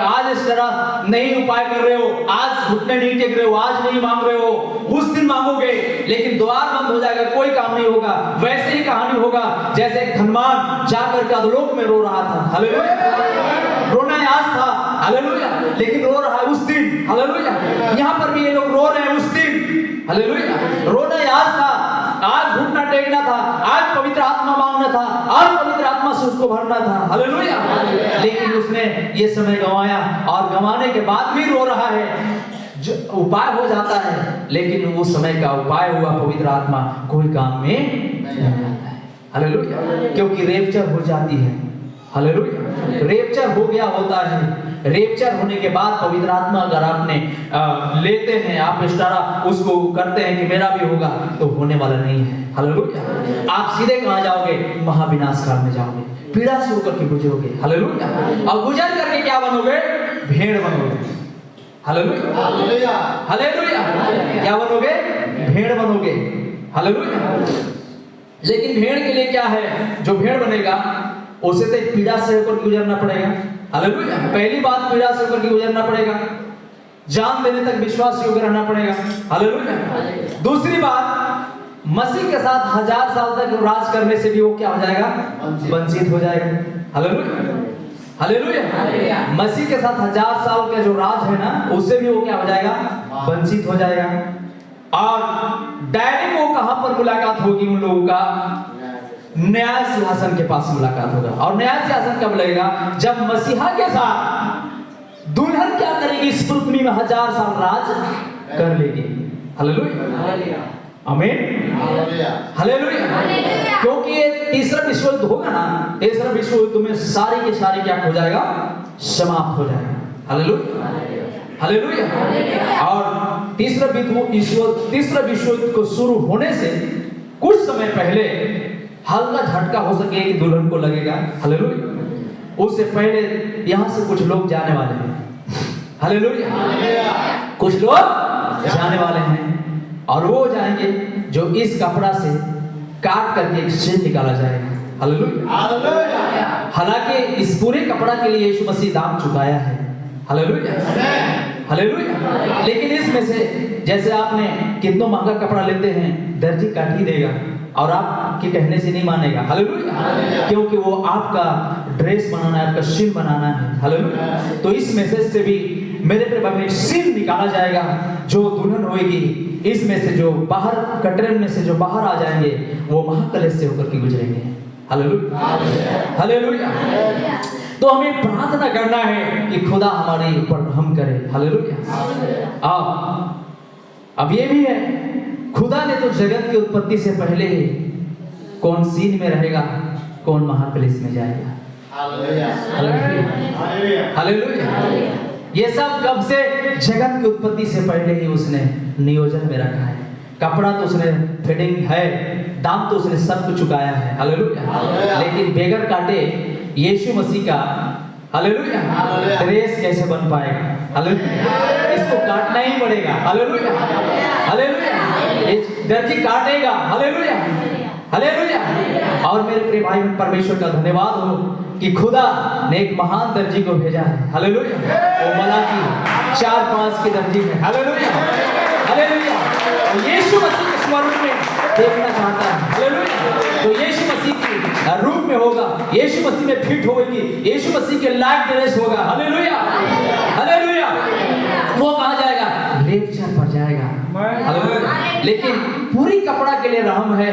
आज इस तरह नहीं उपाय कर रहे हो, आज घुटने नहीं टेक रहे हो, आज नहीं मांग रहे हो, उस दिन मांगोगे, लेकिन द्वार बंद हो जाएगा, कोई काम नहीं होगा। वैसे ही कहानी होगा जैसे एक धनवान जाकर के अधोलोक में रो रहा था। हालेलुया। रोना आज था। हालेलुया। लेकिन रो रहा है उस दिन। हालेलुया। यहाँ पर भी ये लोग रो रहे हैं उस दिन। हालेलुया। रोना आज था, आज घुटना टेकना था, आज पवित्र आत्मा मांगना था, आज पवित्र आत्मा से उसको भरना था। हालेलुया। लेकिन उसने ये समय गंवाया, और गंवाने के बाद भी रो रहा है। जो उपाय हो जाता है, लेकिन वो समय का उपाय हुआ पवित्र आत्मा कोई काम में नहीं आता है। हालेलुया। क्योंकि रेप्चर हो जाती है। हालेलुया। रेप्चर हो गया होता है। रेप्चर होने के बाद पवित्र आत्मा अगर आपने लेते हैं, आप इशारा उसको करते हैं कि मेरा भी होगा, तो होने वाला नहीं है। हालेलुया। आप सीधे कहां जाओगे? महाविनाश काल में जाओगे, पीड़ा से होकर के गुजरोगे। हालेलुया। और गुजर करके क्या बनोगे? भेड़ बनोगे। हालेलुया। हालेलुया। क्या बनोगे? भेड़ बनोगे। हालेलुया। लेकिन भेड़ के लिए क्या है, जो भेड़ बनेगा उसे तो एक पीड़ा से होकर गुजरना पड़ेगा। हालेलुया। पहली बात, पीड़ा से होकर गुजरना पड़ेगा, जान देने तक विश्वास योग्य रहना पड़ेगा। हालेलुया। दूसरी बात, मसीह के साथ 1000 साल तक राज करने से भी वो क्या हो जाएगा, वंचित हो जाएगा। Hallelujah, hallelujah. मसीह के साथ 1000 साल का जो राज है ना, उससे भी वो क्या हो जाएगा, वंचित हो जाएगा। और डायरेक्ट वो कहां पर मुलाकात होगी उन लोगों का, न्याय सिंहासन के पास मुलाकात होगा। और न्याय सिंहासन कब लगेगा, जब मसीहा के साथ दुल्हन क्या करेगी, इस पृथ्वी में 1000 साल राज कर लेगी। हालेलुया, आमीन, हालेलुया। क्योंकि ये तीसरा विश्व युद्ध होगा ना, तीसरा विश्व युद्ध में सारी के सारी क्या हो जाएगा, समाप्त हो जाएगा। Hallelujah, hallelujah. और तीसरा विश्व युद्ध को शुरू होने से कुछ समय पहले हल्का झटका हो सके कि दुल्हन को लगेगा। हालेलुया। उससे पहले यहां से कुछ लोग जाने वाले हैं। हालेलुया। कुछ लोग जाने वाले हैं और वो जाएंगे जो इस कपड़ा से काट करके एक सिर निकाला जाएगा। हालेलुया। हालांकि इस पूरे कपड़ा के लिए यीशु मसीह दाम चुकाया है। Hallelujah, hallelujah. लेकिन इसमें से जैसे आपने कितना महंगा कपड़ा लेते हैं, दर्जी काट ही देगा और आपके कहने से नहीं मानेगा। हालेलुया। क्योंकि वो आपका ड्रेस बनाना है, आपका सिर बनाना है। हालेलुया। तो इस मैसेज से भी मेरे प्रिय में सिर निकाला जाएगा, जो दुल्हन होगी इसमें से जो बाहर कटरन में से जो बाहर आ जाएंगे वो महाकलेश से होकर के गुजरेंगे। Hallelujah, hallelujah. तो हमें प्रार्थना करना है कि खुदा हमारे ऊपर रहम करे। हालेलुया। अब ये भी है, खुदा ने तो जगत की उत्पत्ति से पहले ही कौन सीन में रहेगा, कौन महाकलेश में जाएगा। Hallelujah, hallelujah. ये सब कब से, जगत की उत्पत्ति से पहले ही उसने नियोजन में रखा है। कपड़ा तो उसने फिटिंग है, दाम तो उसने सब कुछ चुकाया है। हालेलुया। लेकिन बेगर काटे यीशु मसीह का, हालेलुया, ड्रेस कैसे बन पाएगा। हालेलुया। इसको काटना ही पड़ेगा। Hallelujah, hallelujah. दर्जी काटेगा। Hallelujah, hallelujah. और मेरे प्रिय भाई, परमेश्वर का धन्यवाद हो कि खुदा ने एक महान दर्जी को भेजा है। हालेलुया। वो मलाकी 4:5 की दर्जी है। Hallelujah, hallelujah. और यीशु मसीह के स्वरूप में देखना चाहता है। हालेलुया। तो यीशु मसीह की रूप में होगा, यीशु मसीह में फिट होगी, यीशु मसीह के लायक ड्रेस होगा। Hallelujah, hallelujah. वो कहां जाएगा, लेक्चर पर जाएगा। हालेलुया। लेकिन पूरी कपड़ा के लिए रहम है,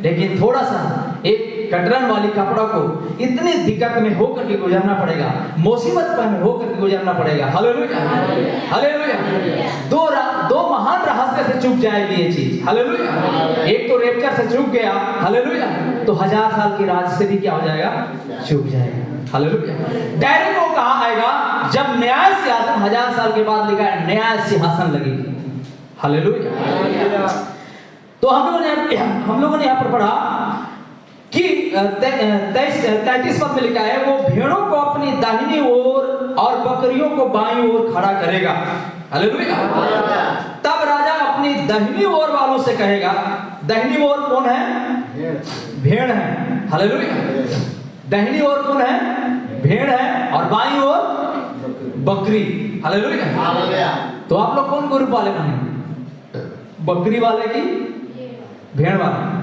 लेकिन थोड़ा सा एक कटरन वाली कपड़ा को इतनी दिक्कत में होकर के गुजरना पड़ेगा, मुसीबत में होकर के गुजरना पड़ेगा। Hallelujah, hallelujah. दो महान रहस्य से चूक जाएगी ये चीज। हालेलुया। एक तो रेप्चर से चूक गया, हालेलुया, तो 1000 साल की राज से भी क्या हो जाएगा, चूक जाएगा। हालेलुया। डायरेक्ट वो कहां आएगा, जब न्याय सिंहासन 1000 साल के बाद लिखा है न्याय सिंहासन लगेगी। हालेलुया। तो हम लोगों ने यहाँ पर पढ़ा कि 33 पद में लिखा है, वो भेड़ों को अपनी दाहिनी ओर और बकरियों को बाईं ओर खड़ा करेगा। हालेलुया। तब राजा अपनी दाहिनी ओर वालों से कहेगा, दाहिनी ओर कौन है, भेड़ है। हालेलुया। दाहिनी ओर कौन है, भेड़ है, और बाईं ओर बकरी। हालेलुया। तो आप लोग कौन ग्रुप वाले बने, बकरी वाले की भेड़ वाले।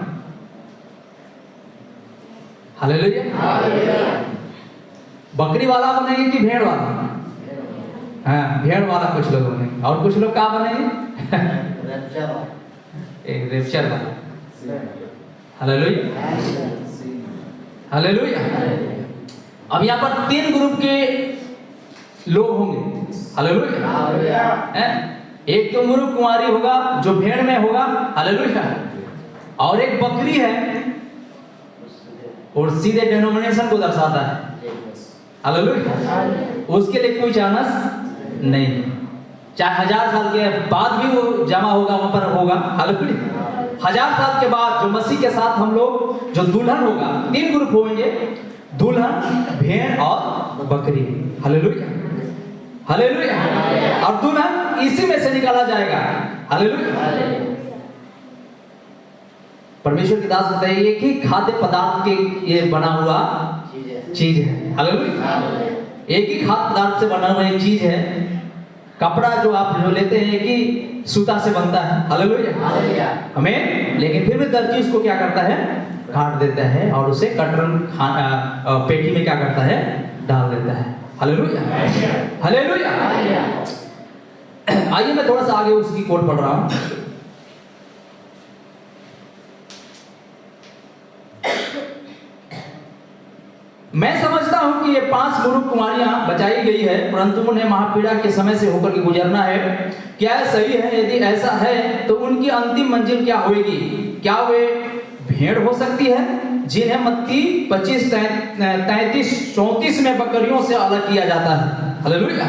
हालेलुया। बकरी वाला बनेंगे कि भेड़ वाला, हाँ भेड़ वाला कुछ लोग बनेंगे, और कुछ लोग क्या बनेंगे, एक रेप्चर वाला। Hallelujah, hallelujah. अब यहाँ पर 3 ग्रुप के लोग होंगे। हालेलुया। एक तो मुर्ख कुंवारी होगा जो भेड़ में होगा। हालेलुया। और एक बकरी है और सीधे डेनोमिनेशन को दर्शाता है। हालेलुया। उसके लिए कोई चांस नहीं, चाहे 1000 साल के बाद भी वो जमा होगा, वहां पर होगा। हालेलुया। 1000 साल के बाद जो मसीह के साथ हम लोग जो दुल्हन होगा, 3 ग्रुप होंगे, दुल्हन, भेड़ और बकरी। Hallelujah, hallelujah. और दुल्हन इसी में से निकाला जाएगा। हालेलुया। परमेश्वर के दास कहते हैं एक ही खाद्य पदार्थ के ये बना हुआ चीज है। हालेलुया। एक ही खाद्य पदार्थ से बना हुआ एक चीज है। कपड़ा जो आप जो लेते हैं कि सूता से बनता है। हालेलुया। हमें लेकिन फिर भी दर्जी उसको क्या करता है, काट देता है और उसे कटरन पेटी में क्या करता है, डाल देता है। हालेलुया। हालेलुया। आइए मैं थोड़ा सा आगे उसकी कोट पढ़ रहा हूं। मैं समझता हूं कि ये 5 मूर्ख कुमारियां बचाई गई है, परंतु उन्हें महापीड़ा के समय से होकर के गुजरना है। क्या सही है? यदि ऐसा है तो उनकी अंतिम मंजिल क्या होगी? क्या वे भेड़ हो सकती है जिन्हें मत्ती 25, 33, 34 में बकरियों से अलग किया जाता है? हालेलुया।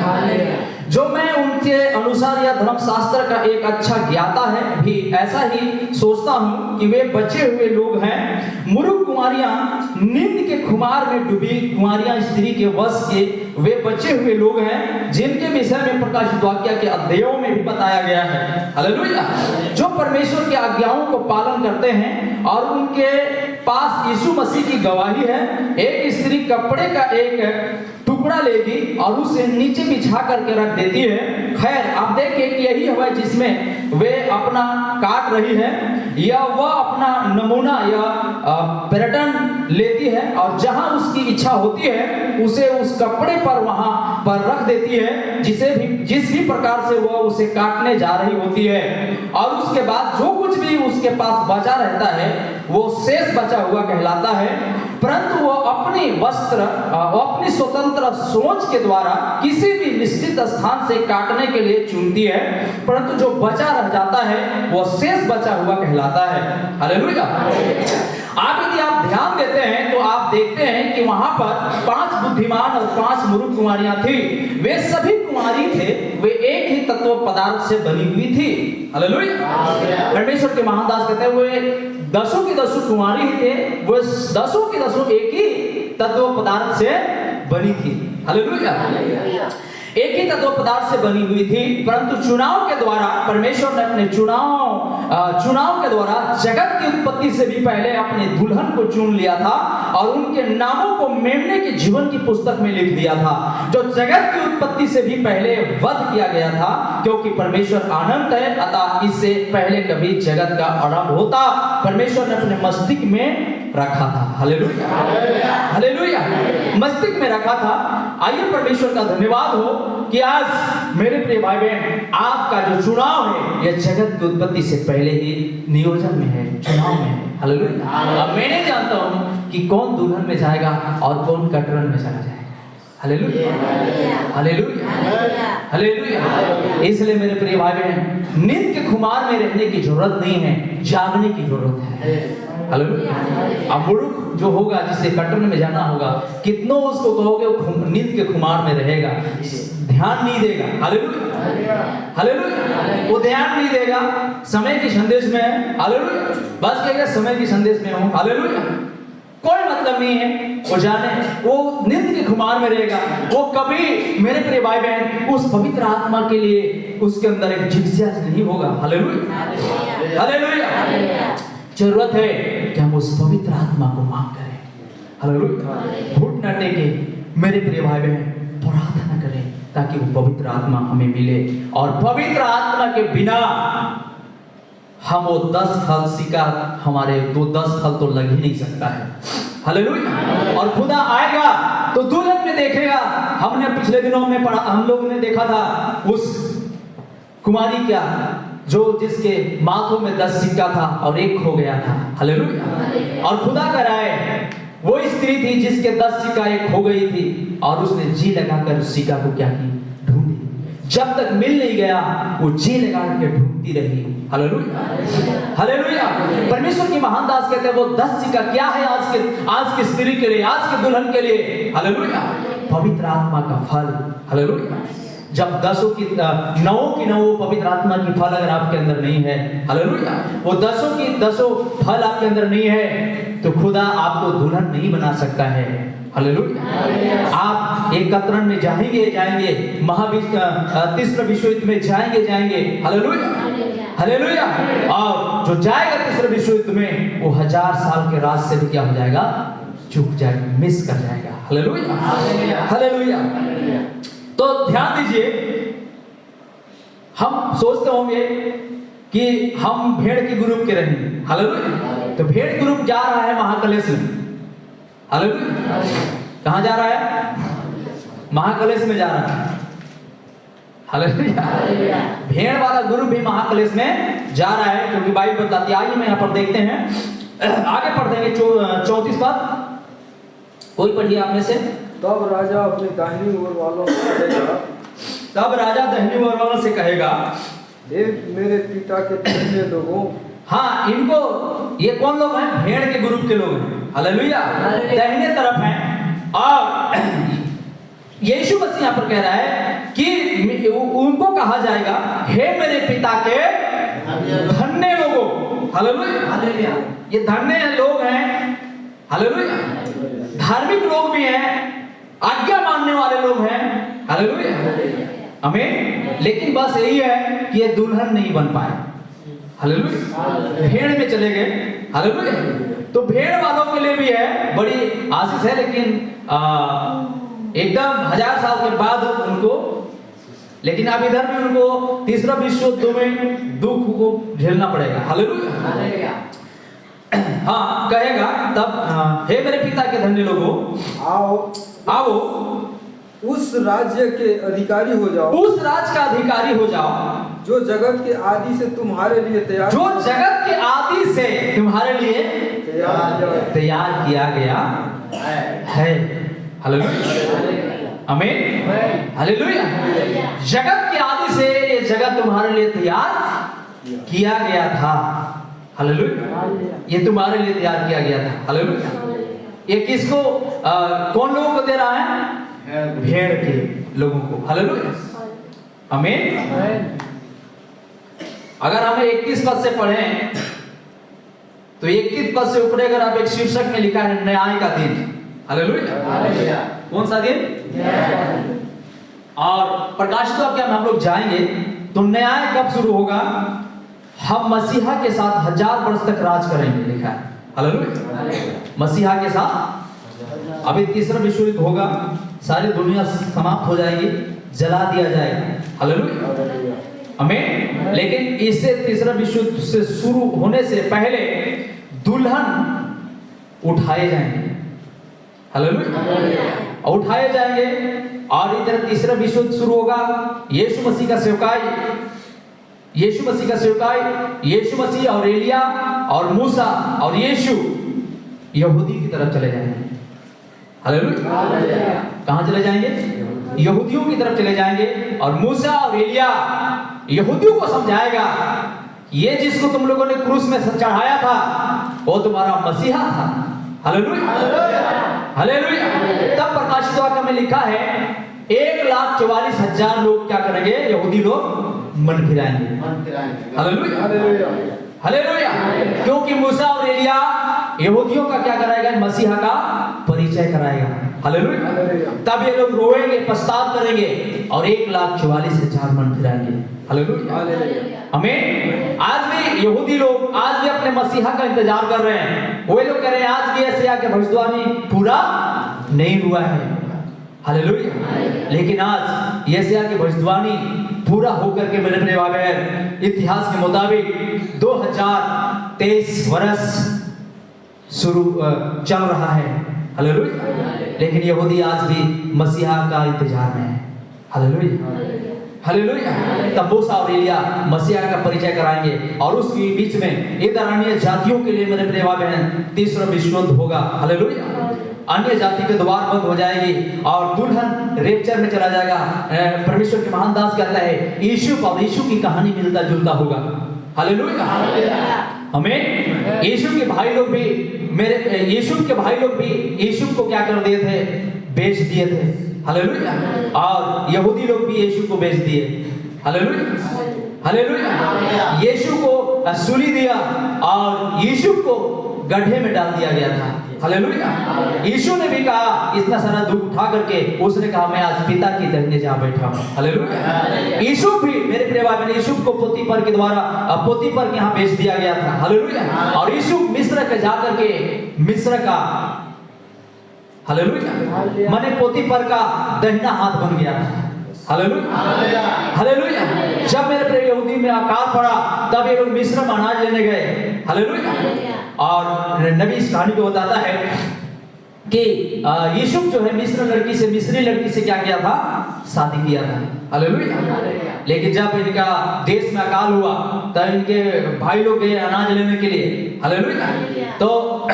जो मैं उनके अनुसार या धर्मशास्त्र का एक अच्छा ज्ञाता है भी ऐसा ही सोचता हूं कि वे बचे हुए लोग हैं। मूर्ख कुमारियां नींद के खुमार में डूबी कुमारियां स्त्री के वश के वे बचे हुए लोग हैं जिनके विषय में प्रकाशित वाक्य के अध्यायों में भी बताया गया है। हालेलुया। जो परमेश्वर की आज्ञाओं को पालन करते हैं और उनके पास यीशु मसीह की गवाही है। एक स्त्री कपड़े का एक टुकड़ा लेगी और उसे नीचे बिछा करके रख देती है। खैर आप देखें कि यही है जिसमें वे अपना काट रही है, या वह अपना नमूना या पैटर्न लेती है और जहां उसकी इच्छा होती है उसे उस कपड़े पर वहां पर रख देती है जिस भी प्रकार से वह उसे काटने जा रही होती है। और उसके बाद जो कुछ भी उसके पास बचा रहता है वो शेष बचा हुआ कहलाता है। परंतु वो अपनी स्वतंत्र सोच के द्वारा किसी भी निश्चित स्थान से काटने के लिए चुनती है, परंतु जो बचा रह जाता है वो शेष बचा हुआ कहलाता है। हालेलुया। आप यदि आप ध्यान देते हैं तो आप देखते हैं कि वहां पर 5 बुद्धिमान और 5 मूर्ख कुमारियां थी। वे सभी कुमारी थे, वे एक ही तत्व पदार्थ से बनी हुई थी। हालेलुया। परमेश्वर के महादास कहते हैं वे 10 की 10 कुमारी ही थे, वो 10 की 10 एक ही तत्व पदार्थ से बनी थी। हालेलुया। एक ही तत्व पदार्थ से बनी हुई थी, परंतु चुनाव के द्वारा परमेश्वर ने अपने चुनाव के द्वारा जगत की उत्पत्ति से भी पहले अपने दुल्हन को चुन लिया था और उनके नामों को मेमने के जीवन की पुस्तक में लिख दिया था, जो जगत की उत्पत्ति से भी पहले वध किया गया था, क्योंकि परमेश्वर अनंत है, अतः इससे पहले कभी जगत का आरंभ होता परमेश्वर ने अपने मस्तिष्क में रखा था। हालेलुया। हालेलुया। मस्तिष्क में रखा था। आइए परमेश्वर का धन्यवाद हो कि आज मेरे प्रिय भाई बहन आपका जो चुनाव है यह जगत की उत्पत्ति से पहले ही नियोजन में है, चुनाव में है। हालेलुया। अब मैं नहीं जानता हूं कि कौन दुल्हन में जाएगा और कौन कटरन में चला जाएगा। हालेलुया। हालेलुया। हालेलुया। इसलिए मेरे प्रिय भाई बहन नींद के खुमार में रहने की जरूरत नहीं है, जागने की जरूरत है। हालेलुया। अब मूर्ख जो होगा जिसे कटरन में जाना होगा, कितनों उसको कहोगे वो नींद के खुमार में रहेगा, ध्यान नहीं देगा। हालेलुया। हालेलुया। वो ध्यान नहीं देगा, समय की संदेश में है। हालेलुया। बस कहेगा समय की संदेश में हूं। हालेलुया। कोई मतलब नहीं है वो जाने, वो नींद के खुमार में रहेगा। वो कभी मेरे प्रिय भाई बहन उस पवित्र आत्मा के लिए उसके अंदर एक जिज्ञासा नहीं होगा। हालेलुया। हालेलुया। जरूरत है कि हम उस पवित्र आत्मा को मांग करें। हालेलुया। घुट न टेके मेरे प्रिय भाई बहन प्रार्थना करें ताकि वो पवित्र आत्मा हमें मिले, और पवित्र आत्मा के बिना हम वो 10 फल सीखा हमारे तो 10 फल तो लग ही नहीं सकता है। हालेलुया। और खुदा आएगा तो दुल्हन में देखेगा। हमने पिछले दिनों में पढ़ा, हम लोगों ने देखा था उस कुमारी क्या जो जिसके माथों में 10 सिक्का था और एक खो गया था। हालेलुया। और खुदा कराए वो स्त्री थी जिसके 10 सिक्का एक खो गई थी और उसने जी लगाकर उस सिक्का को क्या की, ढूंढी। जब तक मिल नहीं गया वो जी लगा के ढूंढती रही। हालेलुया। हालेलुया। परमेश्वर की महान दास कहते हैं वो 10 सिक्का क्या है आज की स्त्री के लिए, आज के दुल्हन के लिए। हालेलुया। पवित्र आत्मा का फल। हालेलुया। जब 9 की 9 पवित्र आत्मा की फल अगर आपके अंदर नहीं है, हालेलुया, वो 10 की 10 फल आपके अंदर नहीं है तो खुदा आपको दुल्हन नहीं बना सकता है। हालेलुया। आप एक कतरन में जाएंगे तीसरा विश्व युद्ध में जाएंगे। हालेलुया। हालेलुया। और जो जाएगा तीसरे विश्व युद्ध में वो 1000 साल के राज से भी क्या हो जाएगा, चूक जाएगा, मिस कर जाएगा। Hallelujah hallelujah. तो ध्यान दीजिए, हम सोचते होंगे कि हम भेड़ के ग्रुप के रहेंगे। हालेलुया। तो भेड़ ग्रुप जा रहा है महाकलेश में। हालेलुया। कहाँ जा रहा है? महाकलेश में जा रहा है। हालेलुया। भेड़ वाला ग्रुप भी महाकलेश में जा रहा है, क्योंकि बाइबल बताती है। आइए मैं यहाँ पर देखते हैं, आगे पढ़ देंगे 34 पद। कोई पढ़िए आप में से। तब राजा अपने दाहिनी ओर वालों से कहेगा, तब राजा दाहिनी ओर वालों से कहेगा, हे मेरे पिता के धन्य लोगों। हाँ, इनको, ये कौन लोग हैं? भेड़ के ग्रुप के लोग हैं। हालेलुया। दाहिने तरफ हैं। और यीशु मसीह यहाँ पर कह रहा है कि उनको कहा जाएगा, हे मेरे पिता के धन्य लोगों। हालेलुया। ये धन्य लोग हैं। हालेलुया। धार्मिक लोग भी हैं, आज्ञा मानने वाले लोग हैं। हालेलुया। आमीन। लेकिन बस यही है कि ये दुल्हन नहीं बन पाए। हालेलुया। भेड़ में चले गए। हालेलुया। तो भेड़ वालों के लिए भी है, बड़ी आशीष है, लेकिन एकदम 1000 साल के बाद उनको, लेकिन अब इधर भी उनको तीसरा विश्व युद्ध में दुख को झेलना पड़ेगा। हालेलुया। हाँ, कहेगा तब, हे मेरे पिता के धन्य लोगों, आओ उस राज्य के अधिकारी हो जाओ, उस राज का अधिकारी हो जाओ जो जगत के आदि से तुम्हारे लिए तैयार, जो जगत के आदि से तुम्हारे लिए तैयार किया गया है। हालेलुया। आमीन। हालेलुया। जगत के आदि से ये जगत तुम्हारे लिए तैयार किया गया था। हालेलुया। ये तुम्हारे लिए तैयार किया गया था। हालेलुया। ये किसको, कौन लोगों को दे रहा है? भेड़ के लोगों को। हालेलुया। आमीन। अगर हमें 21 पद से पढ़ें तो 21 पद से ऊपर अगर आप एक शीर्षक में लिखा है न्याय का दिन। हालेलुया। कौन सा दिन? और प्रकाशित वाक्य में हम लोग जाएंगे तो न्याय कब शुरू होगा? हम मसीहा के साथ 1000 वर्ष तक राज करेंगे, लिखा है। हालेलुया। मसीहा के साथ अभी तीसरा विश्व युद्ध होगा, सारी दुनिया समाप्त हो जाएगी, जला दिया जाएगा। हालेलुया। आमीन। लेकिन इससे तीसरा विश्व युद्ध से शुरू होने से पहले दुल्हन उठाए जाएंगे। हालेलुया। उठाए जाएंगे और इधर तीसरा विश्व युद्ध शुरू होगा। यीशु मसीह का सेवकाई, यीशु मसीह का सेवकाई, यीशु मसीह और एलिया और मूसा और यीशु यहूदी की तरफ चले जाएंगे। हालेलुया। कहां चले जाएंगे? यहूदियों की तरफ चले जाएंगे। और मूसा और एलिया यहूदियों को समझाएगा, ये जिसको तुम लोगों ने क्रूस में चढ़ाया था वो तुम्हारा मसीहा था। हालेलुया। हालेलुया। तब प्रकाशित वाक्य में लिखा है 1,44,000 लोग क्या करेंगे? यहूदी लोग मन फिराएंगे। हालेलुया। हालेलुया। क्योंकि मूसा और एलिया यहूदियों का क्या कराएगा? मसीहा का परिचय कराएगा। हालेलुया। तब ये लोग रोएंगे, पछतावा करेंगे और 1,44,000 मन फिराएंगे। हालेलुया। आमीन। आज भी यहूदी लोग आज भी अपने मसीहा का इंतजार कर रहे हैं। वो लोग कह रहे हैं आज भी यशायाह की भविष्यवाणी पूरा नहीं हुआ है। हालेलुया। लेकिन आज यशायाह की भविष्यवाणी पूरा होकर के मेरे प्रिय भाई बहन, इतिहास के मुताबिक 2023 वर्ष शुरू चल रहा है। हालेलुया। लेकिन यहूदी आज भी मसीहा का इंतजार में है। हालेलुया। हालेलुया। तब मूसा और एलिया मसीहा का परिचय कराएंगे और उसके बीच में इधर अन्य जातियों के लिए मेरे प्रिय भाई बहन तीसरा विश्व युद्ध होगा। हालेलुया। अन्य जाति के द्वार बंद हो जाएगी और दुल्हन रेपचर में चला जाएगा। परमेश्वर के महान दास कहता है यीशु और यीशु की कहानी मिलता जुलता होगा। हालेलुया। हमें यीशु के भाई लोग भी यीशु को क्या कर दिए थे? बेच दिए थे। हालेलुया। और यहूदी लोग भी यीशु को बेच दिए। हालेलुया। हालेलुया। यीशु को सूली दिया और यीशु को गड्ढे में डाल दिया गया था। हालेलुया। यीशु ने भी कहा इतना सारा दुख उठा करके उसने कहा मैं आज पिता की दाहिने जा बैठा हूँ। हालेलुया। यीशु भी मेरे प्रिय भाई बहन यूसुफ को पोतीफर के द्वारा पोतीफर के यहाँ भेज दिया गया था। हालेलुया। और यूसुफ मिस्र के जाकर के मिस्र का हालेलुया माने पोतीफर का दाहिना हाथ बन गया था। Hallelujah hallelujah. जब मेरे प्रिय यहूदी में अकाल पड़ा तब ये लोग मिस्र में अनाज लेने गए। हालेलुया। और नबी इस कहानी को बताता है कि यूसुफ जो है मिस्र लड़की से मिस्री लड़की से क्या किया था, शादी किया था। हालेलुया। लेकिन जब इनका देश में अकाल हुआ तब इनके भाई लोग गए अनाज लेने के लिए। हालेलुया। तो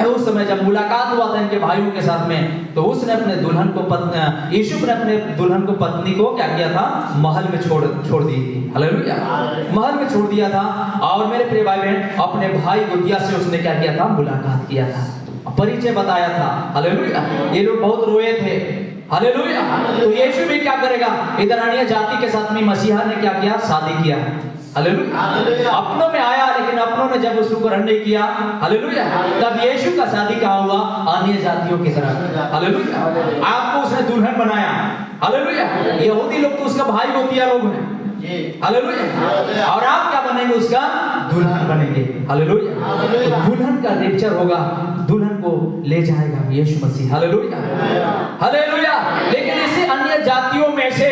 उस समय जब मुलाकात हुआ था इनके भाइयों के साथ में तो उसने अपने दुल्हन को यूसुफ ने अपने दुल्हन को पत्नी को क्या किया था, महल में छोड़ दी थी। हालेलुया। महल में छोड़ दिया था। और मेरे प्रिय भाई बहन अपने भाई गुदिया से उसने क्या किया था, मुलाकात किया था, परिचय बताया था। हालेलुया। ये लोग बहुत रोए थे। हालेलुया। तो यीशु भी क्या करेगा, इधर अन्य जाति के साथ में मसीहा ने क्या किया, शादी किया। हालेलुया। अपनों में आया लेकिन अपनों ने जब उसको ग्रहण नहीं किया। हालेलुया। तब यीशु का शादी कहाँ हुआ, अन्य जातियों की तरह। हालेलुया। आपको उसने दुल्हन बनाया। हालेलुया। यहूदी लोग तो उसका भाई गोतिया लोग हैं। हालेलुया। और आप क्या बनेंगे, उसका दुल्हन बनेंगे। हालेलुया। तो दुल्हन का रेप्चर होगा, दुल्हन को ले जाएगा यीशु मसीह। Hallelujah hallelujah. लेकिन इसी अन्य जातियों में से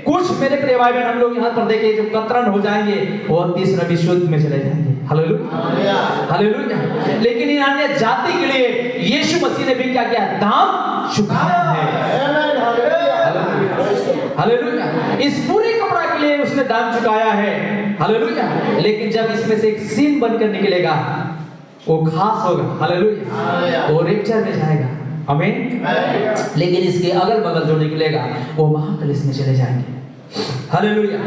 कुछ मेरे प्रिय भाई बहन हम लोग यहाँ पर देखें जो कतरन हो जाएंगे वो तीसरा विश्व युद्ध में चले जाएंगे। Hallelujah hallelujah. लेकिन इन अन्य जाति के लिए यीशु मसीह ने भी क्या किया, दाम चुकाया है। हालेलुया। इस पूरे कपड़ा के लिए उसने दाम चुकाया है। हालेलुया। लेकिन जब इसमें से एक सीन बनकर निकलेगा वो खास होगा। हालेलुया। तो रेप्चर में जाएगा। आमीन। लेकिन इसके अगल बगल जो निकलेगा वो महाकलेश में चले जाएंगे। हालेलुया।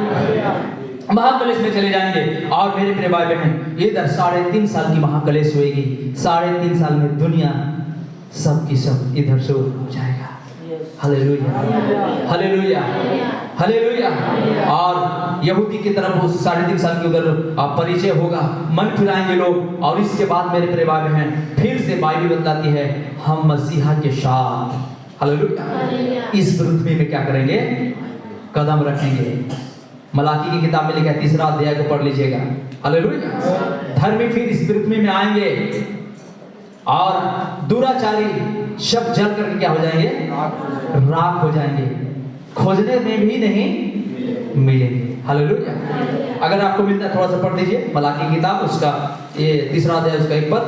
महाकलेश में चले जाएंगे। और मेरे प्रिय भाई बहन इधर 3.5 साल की महाकलेश होएगी। 3.5 साल में दुनिया सब की सब इधर से उधर हो जाएगा। Hallelujah hallelujah hallelujah. और यहूदी की तरफ वो 3.5 साल की उधर परिचय होगा, मन फिराएंगे लोग। और इसके बाद मेरे प्रिय भाई बहन फिर से बाइबल बताती है हम मसीहा के साथ हालेलुया इस पृथ्वी में क्या करेंगे, कदम रखेंगे। मलाकी की किताब में लिखा है 3रा अध्याय को पढ़ लीजिएगा। हालेलुया। धर्मी फिर इस पृथ्वी में आएंगे और दुराचारी शब्द जल करके क्या हो जाएंगे, राख हो जाएंगे, खोजने में भी नहीं मिलेंगे। हालेलुया। अगर आपको मिलता है थोड़ा सा पढ़ दीजिए मलाकी की किताब, उसका ये 3रा अध्याय उसका 1 पद।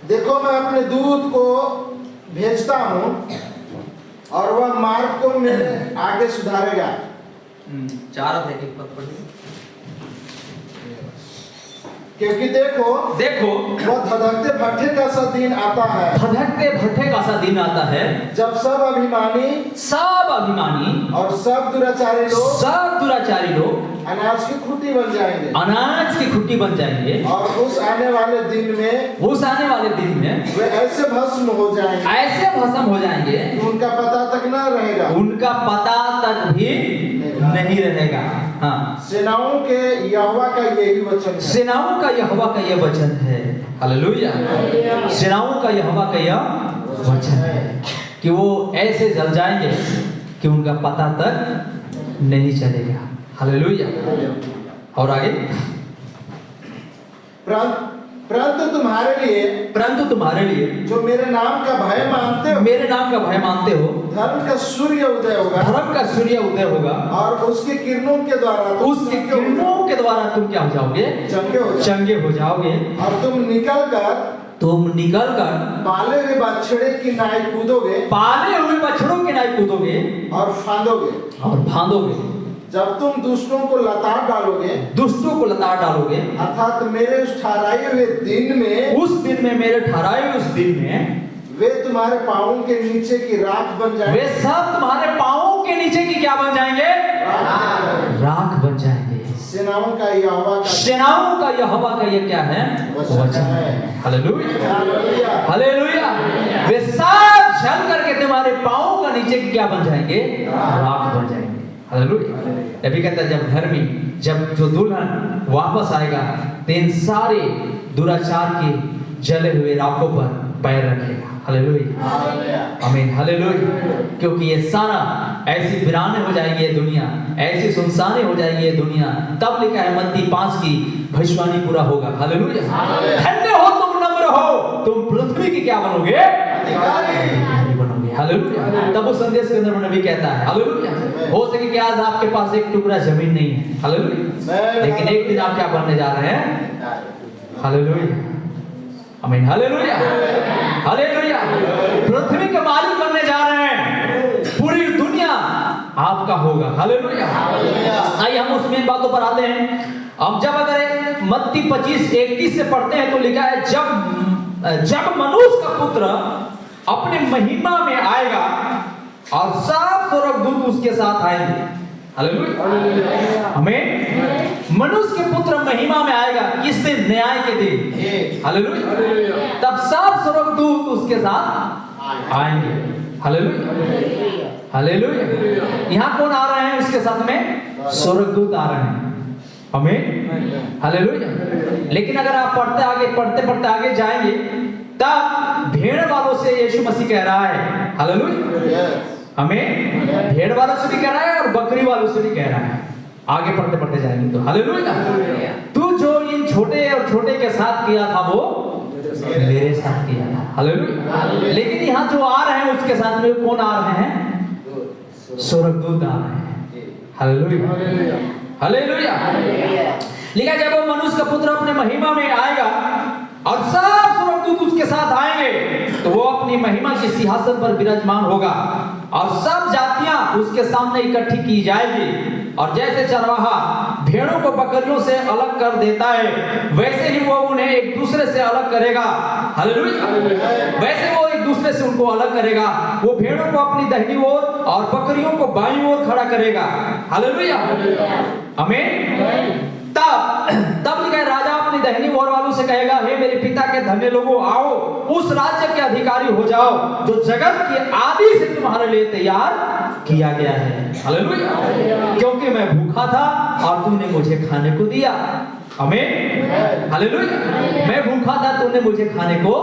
देखो मैं अपने दूत को भेजता हूँ और वह मार्ग को मेरे आगे सुधारेगा। 4 अध्याय के पद पढ़िए। क्योंकि देखो वह धधकते भट्ठे का सा दिन आता है, धधकते भट्ठे का सा दिन आता है जब सब अभिमानी और सब दुराचारी लोग अनाज की खुट्टी बन जाएंगे। और उस आने वाले दिन में वे ऐसे भस्म हो जाएंगे कि उनका पता तक न रहेगा, उनका पता तक भी नहीं रहेगा। हाँ। सेनाओं के यहोवा का यही वचन है। सेनाओं का यहोवा का यह वचन है। हालेलुया। सेनाओं का यहोवा का यह वचन है कि वो ऐसे जल जाएंगे कि उनका पता तक नहीं चलेगा। हालेलुया। और आगे परंतु तुम्हारे लिए जो मेरे नाम का भय मानते हो धर्म का सूर्य उदय होगा और उसके किरणों के द्वारा तुम क्या हो जाओगे, चंगे हो जाओगे। और तुम निकल कर पाले हुए बछड़े की नाई कूदोगे और फांदोगे। जब तुम दुष्टों को लताड़ डालोगे अर्थात मेरे उस ठहराए हुए दिन में वे तुम्हारे पांवों के नीचे की राख बन जाएंगे। वे सब तुम्हारे पांवों के नीचे की क्या बन जाएंगे, राख बन जाएंगे। सेनाओं का यहोवा का ये क्या है, वचन है। Hallelujah hallelujah. वे सब जल करके तुम्हारे पांवों का नीचे की क्या बन जाएंगे, राख बन जाएंगे। हालेलुया। अभी कहता है जब धर्मी, जब जो दुल्हन वापस आएगा तो इन सारे दुराचार के जले हुए राखों पर पैर रखेगा। हालेलुया, आमीन, हालेलुया। क्योंकि ये सारा ऐसी वीराने हो जाएगी ये दुनिया, ऐसी सुनसाने हो जाएगी ये दुनिया। तब लिखा है मत्ती 5 की भविष्यवाणी पूरा होगा। हालेलुया। धन्य हो तुम, नम्र हो, तुम पृथ्वी की क्या बनोगे? अधिकारी बनोगे। हालेलुया। तब उस संदेश के अंदर नबी कहता है हालेलुया, हो सके कि आज आपके पास एक टुकड़ा जमीन नहीं है, हालेलुया, लेकिन एक दिन आप क्या बनने जा रहे हैं? हालेलुया, आमीन, हालेलुया, हालेलुया। पृथ्वी के मालिक बनने जा रहे हैं, पूरी दुनिया आपका होगा। हालेलुया। आइए हम उस मेन बातों पर आते हैं। अब जब अगर मत्ती 25:31 से पढ़ते हैं तो लिखा है जब मनुष्य का पुत्र अपने महिमा में आएगा और सब स्वर्गदूत उसके साथ आएंगे। हालेलुया, आमीन। मनुष्य के पुत्र महिमा में आएगा किस दिन? न्याय के दिन। हालेलुया। तब सब स्वर्गदूत उसके साथ आएंगे। Hallelujah, hallelujah. यहाँ कौन आ रहे हैं उसके साथ में? स्वर्गदूत आ रहे हैं। आमीन, हालेलुया। लेकिन अगर आप पढ़ते आगे जाएंगे तब भेड़ वालों से यीशु मसीह कह रहा है। हालेलुया, हमें भेड़ वालों से भी कह रहा है और बकरी वालों से भी कह रहा है। आगे पढ़ते जाएंगे तो हालेलुया। तू जो इन छोटे के साथ किया था वो मेरे साथ किया था। हालेलुया। लेकिन यहाँ जो आ रहे हैं उसके साथ में कौन आ रहे हैं? स्वर्गदूत आ रहे हैं। Hallelujah, hallelujah. लिखा जब वो मनुष्य का पुत्र अपने महिमा में आएगा और सब स्वर्गदूत उसके साथ आएंगे तो वो अपनी महिमा के सिंहासन पर विराजमान होगा और सब जातियां उसके सामने इकट्ठी की जाएगी। और जैसे चरवाहा भेड़ों को बकरियों से अलग कर देता है वैसे ही वो उन्हें एक दूसरे से अलग करेगा। हालेलुया। वैसे वो एक दूसरे से उनको अलग करेगा। वो भेड़ों को अपनी दाहिनी ओर और बकरियों को बाईं ओर खड़ा करेगा। हालेलुया, आमीन। तब लिखा है राजा अपनी दाहिनी ओर वालों से कहेगा, हे मेरे पिता के धन्य लोगों, आओ उस राज्य के अधिकारी हो जाओ जो जगत की आदि से तुम्हारे लिए तैयार किया गया है। हालेलुया। क्योंकि मैं भूखा था और तूने मुझे खाने को दिया। आमीन, हालेलुया। मैं भूखा था, तूने मुझे खाने को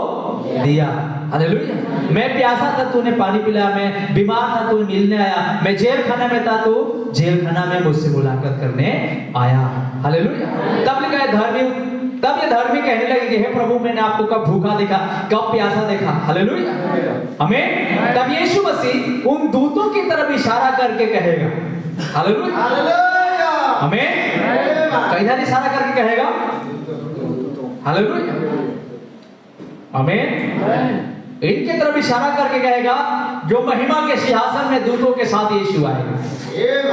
दिया। हालेलुया। मैं प्यासा था, तूने पानी पिलाया। मैं बीमार था, तू मिलने आया। मैं जेल खाना में था, तो जेल खाना में मुझसे मुलाकात करने आया। हालेलुया। तब लिखा है तब ये धर्मी कहने लगे कि हे प्रभु, मैंने आपको कब भूखा देखा, कब प्यासा देखा। हालेलुया, आमीन। तब यीशु मसीह उन दूतों की तरफ इशारा करके कहेगा। हालेलुया, आमीन। किधर इशारा करके कहेगा? हालेलुया, आमीन। इनके तरफ इशारा करके कहेगा जो महिमा के सिंहासन में दूतों के साथ यीशु आएगा।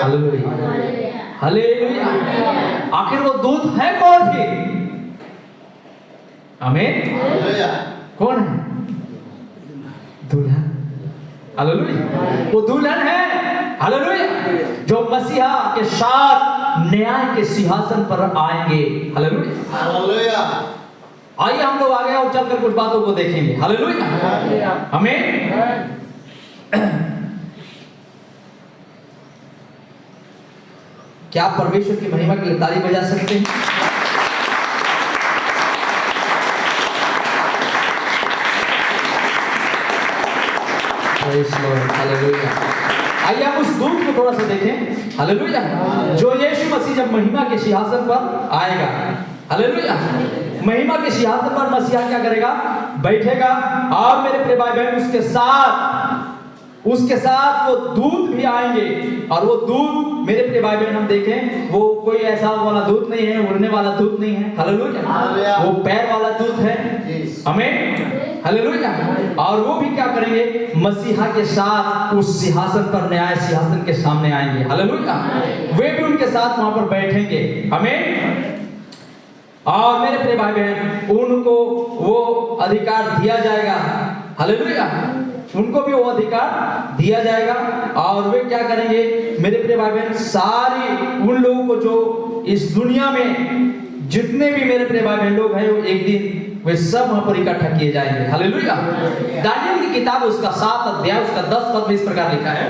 Hallelujah, hallelujah. आखिर वो दूत है कौन थे? आमीन। कौन है? दुल्हन। हालेलुया। वो दुल्हन है। हालेलुया। जो मसीहा के साथ न्याय के सिंहासन पर आएंगे। Hallelujah, hallelujah. आइए हम लोग आगे और चलकर कुछ बातों को देखेंगे। हालेलुया, आमीन। क्या आप परमेश्वर की महिमा के लिए ताली बजा सकते हैं? हालेलुया। आइए हम उस दूत को थोड़ा सा देखें। हालेलुया। जो यीशु मसीह जब महिमा के सिंहासन पर आएगा। हालेलुया। महिमा के सिंहासन पर मसीहा क्या करेगा? बैठेगा। और मेरे प्रिय भाई बहन उसके साथ वो दूत भी आएंगे। और वो दूत मेरे प्रिय भाई बहन हम देखें वो कोई ऐसा वाला दूत नहीं है, उड़ने वाला दूत नहीं है। हालेलुया। वो पैर वाला दूत है। आमीन, हालेलुया। और वो भी क्या करेंगे? मसीहा के साथ उस सिंहासन पर, न्याय सिंहासन के सामने आएंगे। हालेलुया। वे भी उनके साथ वहां पर बैठेंगे। आमीन। और मेरे प्रिय भाई बहन उनको वो अधिकार दिया जाएगा। हालेलुया। उनको भी वो अधिकार दिया जाएगा। और वे क्या करेंगे मेरे प्रिय भाई बहन? सारी उन लोगों को जो इस दुनिया में जितने भी मेरे प्रिय भाई बहन लोग हैं वो एक दिन वे सब वहां पर इकट्ठा किए जाएंगे। हालेलुया। दानियेल की किताब उसका 7 अध्याय उसका 10 पद में इस प्रकार लिखा है।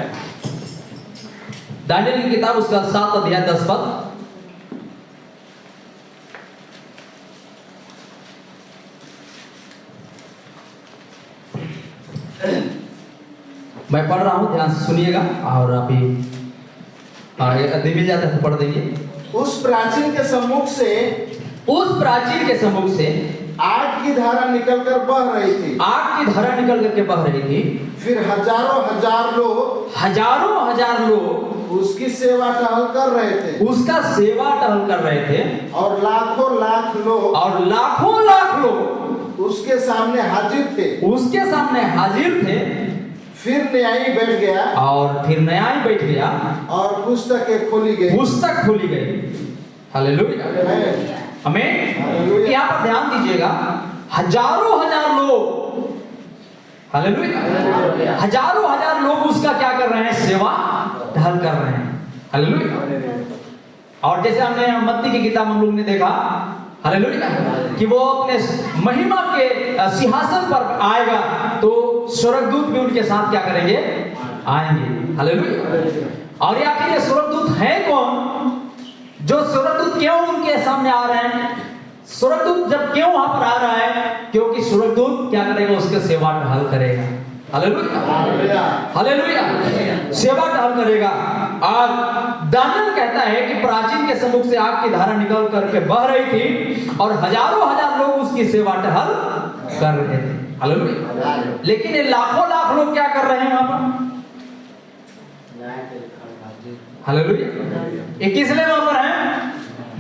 दानियेल की किताब उसका 7 अध्याय 10 पद। मैं पढ़ रहा हूं, ध्यान से सुनिएगा और अभी आगे मिल जाता है तो पढ़ देंगे। उस प्राचीन के सम्मुख से आग की धारा निकलकर बह रही थी। आग की धारा निकल करके बह रही थी। फिर हजारों हजार लोग उसकी सेवा टहल कर रहे थे। उसका सेवा टहल कर रहे थे। और लाखों लाख लोग उसके सामने हाजिर थे। फिर न्यायी बैठ गया और पुस्तकें खोली गई। हालेलुया, आमीन। यहाँ पर ध्यान दीजिएगा, हजारों हजार लोग, हालेलुया, हजार लोग उसका क्या कर रहे हैं? सेवा टहल कर रहे हैं। हालेलुया। और जैसे हमने मत्ती की किताब हम लोग ने देखा, हालेलुया, कि वो अपने महिमा के सिंहासन पर आएगा तो स्वर्गदूत भी उनके साथ क्या करेंगे? आएंगे। हालेलुया। और आखिर ये स्वर्गदूत है कौन? जो स्वर्गदूत क्यों उनके सामने आ रहे हैं? स्वर्गदूत जब क्यों वहां पर आ रहा है? क्योंकि स्वर्गदूत क्या करेगा? उसके सेवा टहल करेगा। हालेलुया, हालेलुया, सेवा टहल करेगा। और दानियेल कहता है कि प्राचीन के सम्मुख से आग की धारा निकल करके बह रही थी और हजारों हजार लोग उसकी सेवा टहल कर रहे थे। हालेलुया। लेकिन ये लाखों लाख लोग क्या कर रहे हैं वहां पर? हालेलुया। ये किस लिए वहां पर है?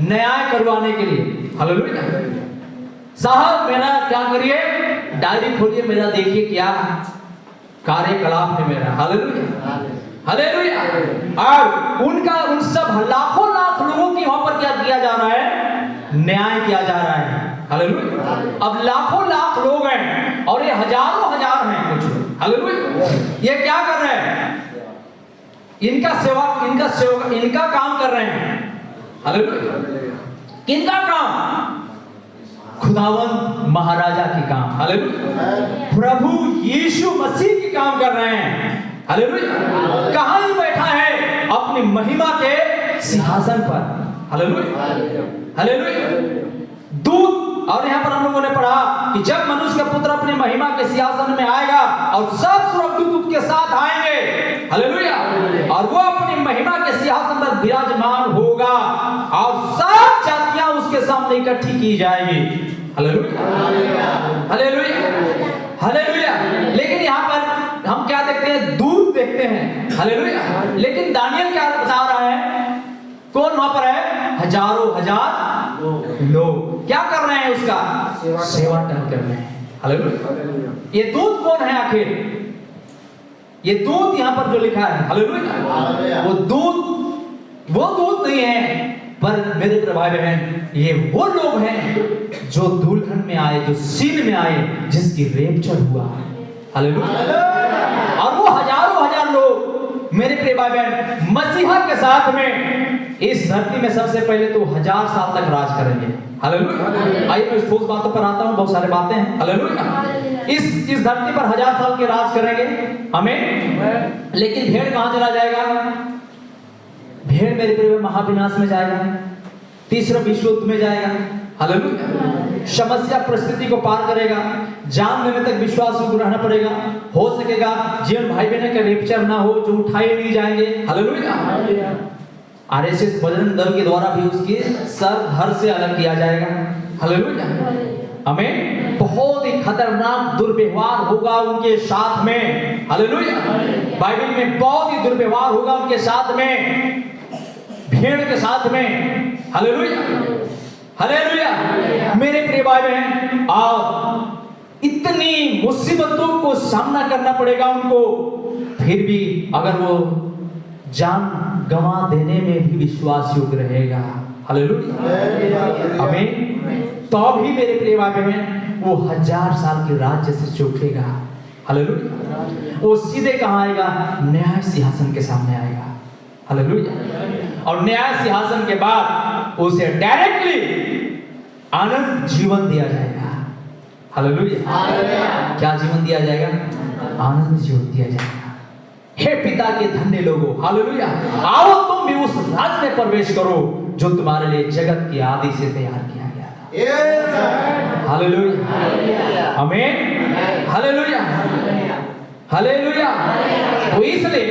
न्याय करवाने के लिए। हालेलुया। साहब मेरा क्या करिए, डायरी खोलिए, मेरा देखिए क्या कार्यकलाप है मेरा। Hallelujah, hallelujah. और उन सब लाखों लाख लोगों की वहां पर क्या किया जा रहा है? न्याय किया जा रहा है। हालेलुया। अब लाखों लाख लोग हैं और ये हजारों हजार हैं कुछ लोग। हालेलुया। ये क्या कर रहे हैं? इनका काम कर रहे हैं। हालेलुया। किनका काम? खुदावंद महाराजा की काम। हालेलुया। प्रभु यीशु मसीह की काम कर रहे हैं। हालेलुया। कहां ही बैठा है? अपनी महिमा के सिंहासन पर। Hallelujah, hallelujah. दूत, और यहाँ पर हम लोगों ने पढ़ा कि जब मनुष्य का पुत्र अपने महिमा के सिंहासन में आएगा और सब स्वर्गदूत उसके साथ आएंगे। हालेलुया। और वो अपनी महिमा के सिंहासन पर विराजमान होगा और सब जातियां उसके सामने इकट्ठी की जाएगी। Hallelujah, hallelujah, hallelujah. लेकिन यहाँ पर हम क्या देखते हैं? दूत देखते हैं। हालेलुया। लेकिन दानियेल क्या बता रहा है? कौन वहां पर है? हजारों हजार लोग क्या कर रहे हैं? उसका सेवा टहल कर रहे हैं। हालेलुया। ये दूत कौन है आखिर? ये दूत यहाँ पर जो लिखा है, हालेलुया, वो दूत नहीं है, पर मेरे भाई बहन, ये वो लोग हैं जो दुल्हन में आए, जो सीन में आए, जिसकी रेपचर हुआ। हालेलुया। और वो हजारों हजार लोग मेरे प्रिय भाई बहन मसीहा के साथ में इस धरती में सबसे पहले तो 1000 साल तक राज करेंगे। हालेलुया। आइए मैं ठोस बातों पर आता हूं, बहुत सारे बातें हैं। हालेलुया। इस धरती पर 1000 साल के राज करेंगे हमें। लेकिन भेड़ कहां चला जाएगा? भेड़ मेरे प्रिय महाविनाश में जाएगा, तीसरा विश्व युद्ध में जाएगा। हालेलुया। समस्या परिस्थिति को पार करेगा, जान लेने तक विश्वास युक्त रहना पड़ेगा। हो सकेगा जीवन भाई बहन का रेपचर ना हो, जो उठाए नहीं जाएंगे। हालेलुया। आरएसएस बजरंग दल के द्वारा भी उसकी सर धड़ से अलग किया जाएगा। हालेलुया। हमें बहुत ही खतरनाक दुर्व्यवहार होगा उनके साथ में। हालेलुया। बाइबल में बहुत ही दुर्व्यवहार होगा उनके साथ में, भेड़ के साथ में। Hallelujah, hallelujah. मेरे प्रिय भाई बहन, और इतनी मुसीबतों को सामना करना पड़ेगा उनको, फिर भी अगर वो जान गंवा देने में भी विश्वास योग्य रहेगा। हालेलुया। आमीन। तो भी मेरे प्रिय भाई बहन वो 1000 साल के राज्य से चौंकेगा। हालेलुया। वो सीधे कहां आएगा? न्याय सिंहासन के सामने आएगा। हालेलुया। और न्याय सिंहासन के बाद उसे डायरेक्टली आनंद जीवन दिया जाएगा। हालेलुया। क्या जीवन दिया जाएगा? आनंद जीवन दिया जाएगा। हे पिता के धन्य लोगों, हालेलुया, आओ तुम भी उस राज्य में प्रवेश करो जो तुम्हारे लिए जगत की आदि से तैयार किया गया था। हालेलुया, आमीन, हालेलुया, हालेलुया। तो इसलिए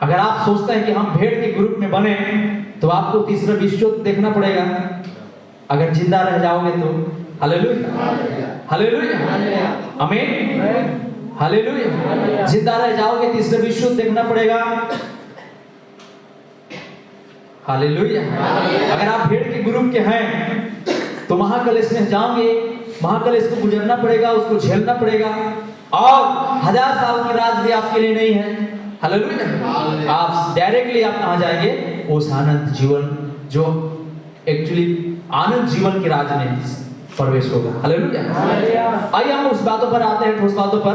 अगर आप सोचते हैं कि हम भेड़ के ग्रुप में बने तो आपको तीसरा विश्व युद्ध देखना पड़ेगा अगर जिंदा रह जाओगे तो। हालेलुया, हालेलुया, आमीन, हालेलुया। जिंदा रह जाओगे तीसरा विश्व युद्ध देखना पड़ेगा। हालेलुया। अगर आप भेड़ के ग्रुप के हैं तो महाकलेश में जाओगे, महाकलेश को गुजरना पड़ेगा, उसको झेलना पड़ेगा, और 1000 साल की राज भी आपके लिए नहीं है। हालेलुया। आप डायरेक्टली आप कहां जाएंगे? उस आनंद जीवन जो एक्चुअली आनंद जीवन के राज में प्रवेश होगा। हालेलुया। आइए हम उस बातों पर आते हैं, उस बातों पर।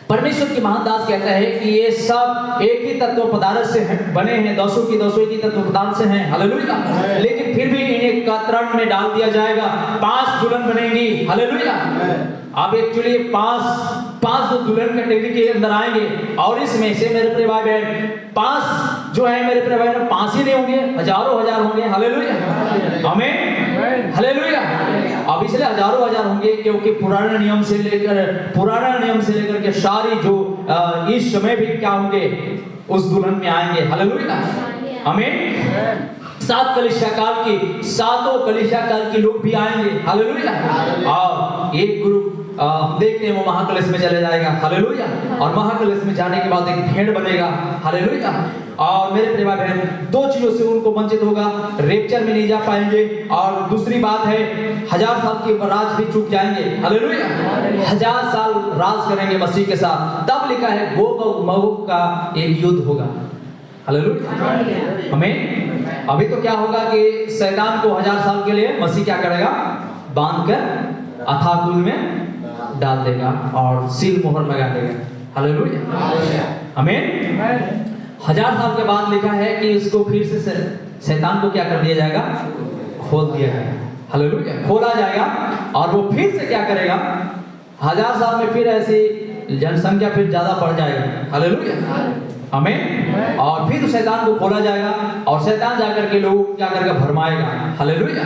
परमेश्वर की महान दास कहता है कि ये सब एक ही तत्व पदार्थ से बने हैं, दसों की दसों एक ही तत्व पदार्थ से हैं। हालेलुया। लेकिन फिर भी इन्हें कतरन में डाल दिया जाएगा, 5 दुल्हन बनेंगी। हालेलुया। आप एक्चुअली 5 दुल्हन कैटेगरी के अंदर आएंगे, और इसमें से मेरे प्रिय भाई बहन 5 जो है मेरे प्रिय भाई बहन 5 ही नहीं होंगे, हजारों हजार होंगे। हालेलुया, आमीन, हालेलुया। अब इसलिए हजारों हजार होंगे क्योंकि पुराने नियम से लेकर के सारी जो इस समय भी क्या होंगे उस दुल्हन में आएंगे। हालेलुया, आमीन। 7 कलीसिया काल की, 7 कलीसिया काल के लोग भी आएंगे। हालेलुया। और एक ग्रुप देखते हैं वो महाकलेश में चले जाएगा। हालेलुया। और महाकलेश में जाने के बाद एक भेड़ बनेगा। हालेलुया। और मेरे प्रिय भाई बहन 2 चीजों से उनको वंचित होगा, रेप्चर में नहीं जा पाएंगे, और दूसरी बात है 1000 साल की राज भी चूक जाएंगे। हालेलुया। 1000 साल राज करेंगे मसीह के साथ। तब लिखा है गोग और मगोग का एक युद्ध होगा। हालेलुया, हमें अभी तो क्या होगा कि शैतान को 1000 साल के लिए मसीह क्या करेगा? बांध कर अथाह कुंड में डाल देगा और सील मोहर लगा देगा। हालेलुया, आमीन। 1000 साल के बाद लिखा है कि इसको फिर से शैतान को क्या कर दिया जाएगा? खोल दिया जाएगा। हालेलुया, खोला जाएगा, और वो फिर से क्या करेगा? 1000 साल में फिर ऐसी जनसंख्या फिर ज्यादा बढ़ जाएगी। हालेलुया, आमीन। और फिर शैतान को खोला जाएगा, और शैतान जाकर के लोग क्या करेगा? भरमाएगा। हालेलुया,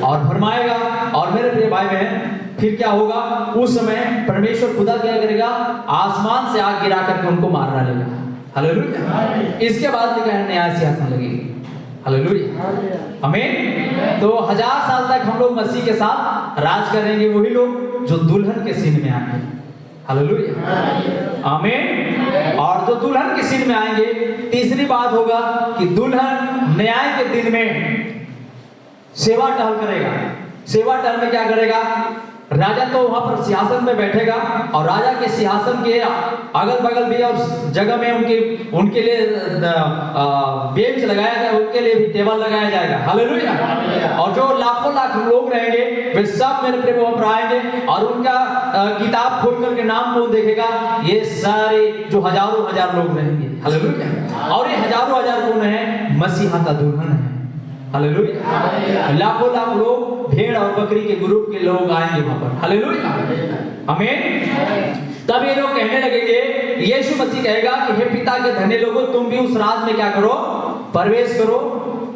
और भरमाएगा। और मेरे प्रिय भाई बहन फिर क्या होगा? उस समय परमेश्वर खुदा क्या करेगा? आसमान से आग गिरा करके उनको मार डालेगा। हालेलुया। इसके बाद लिखा है न्याय सिंहासन लगेगी। हालेलुया, आमीन। तो 1000 साल तक हम लोग मसीह के साथ राज करेंगे, वही लोग जो दुल्हन के सीन में आएंगे। हालेलुया, आमीन। और जो दुल्हन के सीन में आएंगे, तीसरी बात होगा कि दुल्हन न्याय के दिन में सेवा टहल करेगा। सेवा टहल में क्या करेगा? राजा तो वहां पर सिंहासन में बैठेगा, और राजा के सिंहासन के अगल बगल भी और जगह में उनके लिए बेंच लगाया जाएगा, उनके लिए भी टेबल लगाया जाएगा। हालेलुया। और जो लाखों लाख लोग रहेंगे वे सब मेरे प्रिय वहां पर आएंगे, और उनका किताब खोल करके नाम कौन देखेगा? ये सारे जो हजारों हजार लोग रहेंगे। हालेलुया। और ये हजारों हजार कौन है? मसीहा का दुल्हन है। हालेलुया। लाखों लाख लोग भेड़ और बकरी के ग्रुप के लोग आएंगे वहां पर। हालेलुया, आमीन। तब ये लोग कहने लगेंगे, यीशु मसीह कहेगा कि हे पिता के धन्य लोगों, तुम भी उस राज में क्या करो? प्रवेश करो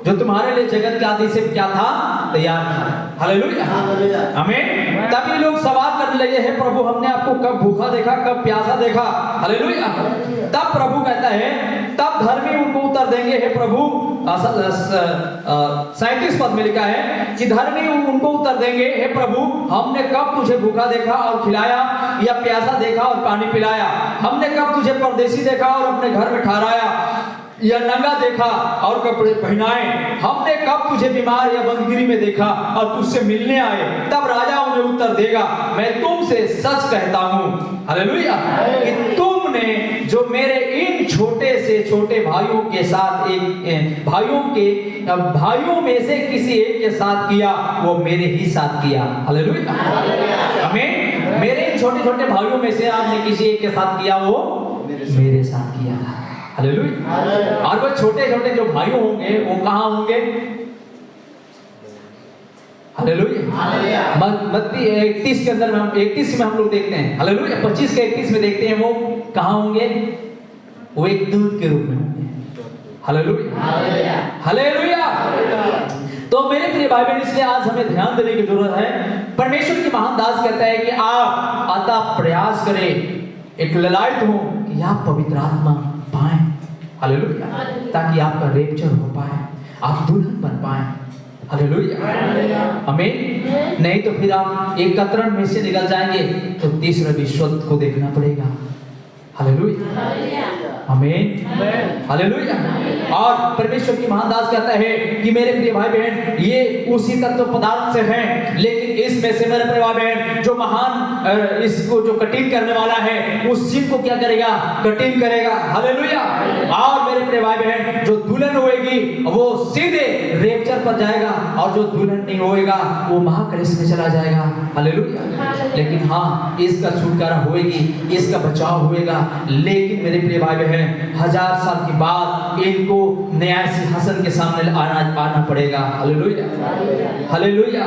जो तुम्हारे लिए जगत के आदि से क्या था? तैयार था। हालेलुया, आमीन। तब ये लोग सवाल करने लगे, हे प्रभु, हमने आपको कब भूखा देखा, कब प्यासा देखा? हालेलुया। तब प्रभु कहता है, तब धर्मी उनको उत्तर देंगे, हे प्रभु, 37 पद में लिखा है कि धर्मी उनको उत्तर देंगे, हे प्रभु, हमने कब तुझे भूखा देखा और खिलाया, या प्यासा देखा और पानी पिलाया? हमने कब तुझे परदेशी देखा और अपने घर में ठहराया, या नंगा देखा और कपड़े पहनाए? हमने कब तुझे बीमार या बंदगिरी में देखा और तुझसे मिलने आए? तब राजा उन्हें उत्तर देगा, मैं तुमसे सच कहता हूँ, हालेलुया, कि तुमने जो मेरे इन छोटे से छोटे भाइयों के साथ भाइयों में से किसी एक के साथ किया, वो मेरे ही साथ किया। हालेलुया, आमीन। मेरे इन छोटे छोटे भाइयों में से आपने किसी एक के साथ किया, वो मेरे साथ किया। हालेलुया। और वो छोटे छोटे जो भाई होंगे वो कहाँ होंगे? हालेलुया। मत्ती 31 के अंदर में हम 31 में हम लोग देखते हैं। हालेलुया। 25 के 31 में देखते हैं वो कहाँ होंगे? वो एक दूत के रूप में होंगे। Hallelujah, hallelujah. तो मेरे प्रिय भाई बहन, इसलिए आज हमें ध्यान देने की जरूरत है। परमेश्वर की महान दास कहता है कि आप अतः प्रयास करें, एक ललायत हो कि आप पवित्र आत्मा पाएं। हालेलुया, ताकि आपका रेप्चर हो पाए, आप दुल्हन बन पाए। हालेलुया, आमीन। नहीं तो फिर आप एक कतरन में से निकल जाएंगे तो तीसरे विश्व को देखना पड़ेगा। हालेलुया, आमीन, हालेलुया। और परमेश्वर की महान दास कहता है कि मेरे प्रिय भाई बहन, ये उसी तत्व पदार्थ से हैं, लेकिन इसमें से मेरे प्रिय भाई बहन जो महान इसको जो कटिंग करने वाला है, उस चीज को क्या करेगा? कटिंग करेगा। हालेलुया। और मेरे प्रिय भाई बहन, जो दुल्हन होएगी वो सीधे रेप्चर पर जाएगा, और जो दुल्हन नहीं होएगा वो महाकलेश में चला जाएगा। हालेलुया। लेकिन हाँ, इसका छुटकारा होएगी, इसका बचाव होएगा। लेकिन मेरे प्रिय भाई बहन, 1000 साल के बाद इनको न्याय सिंहासन के सामने आना पड़ेगा। Hallelujah, hallelujah,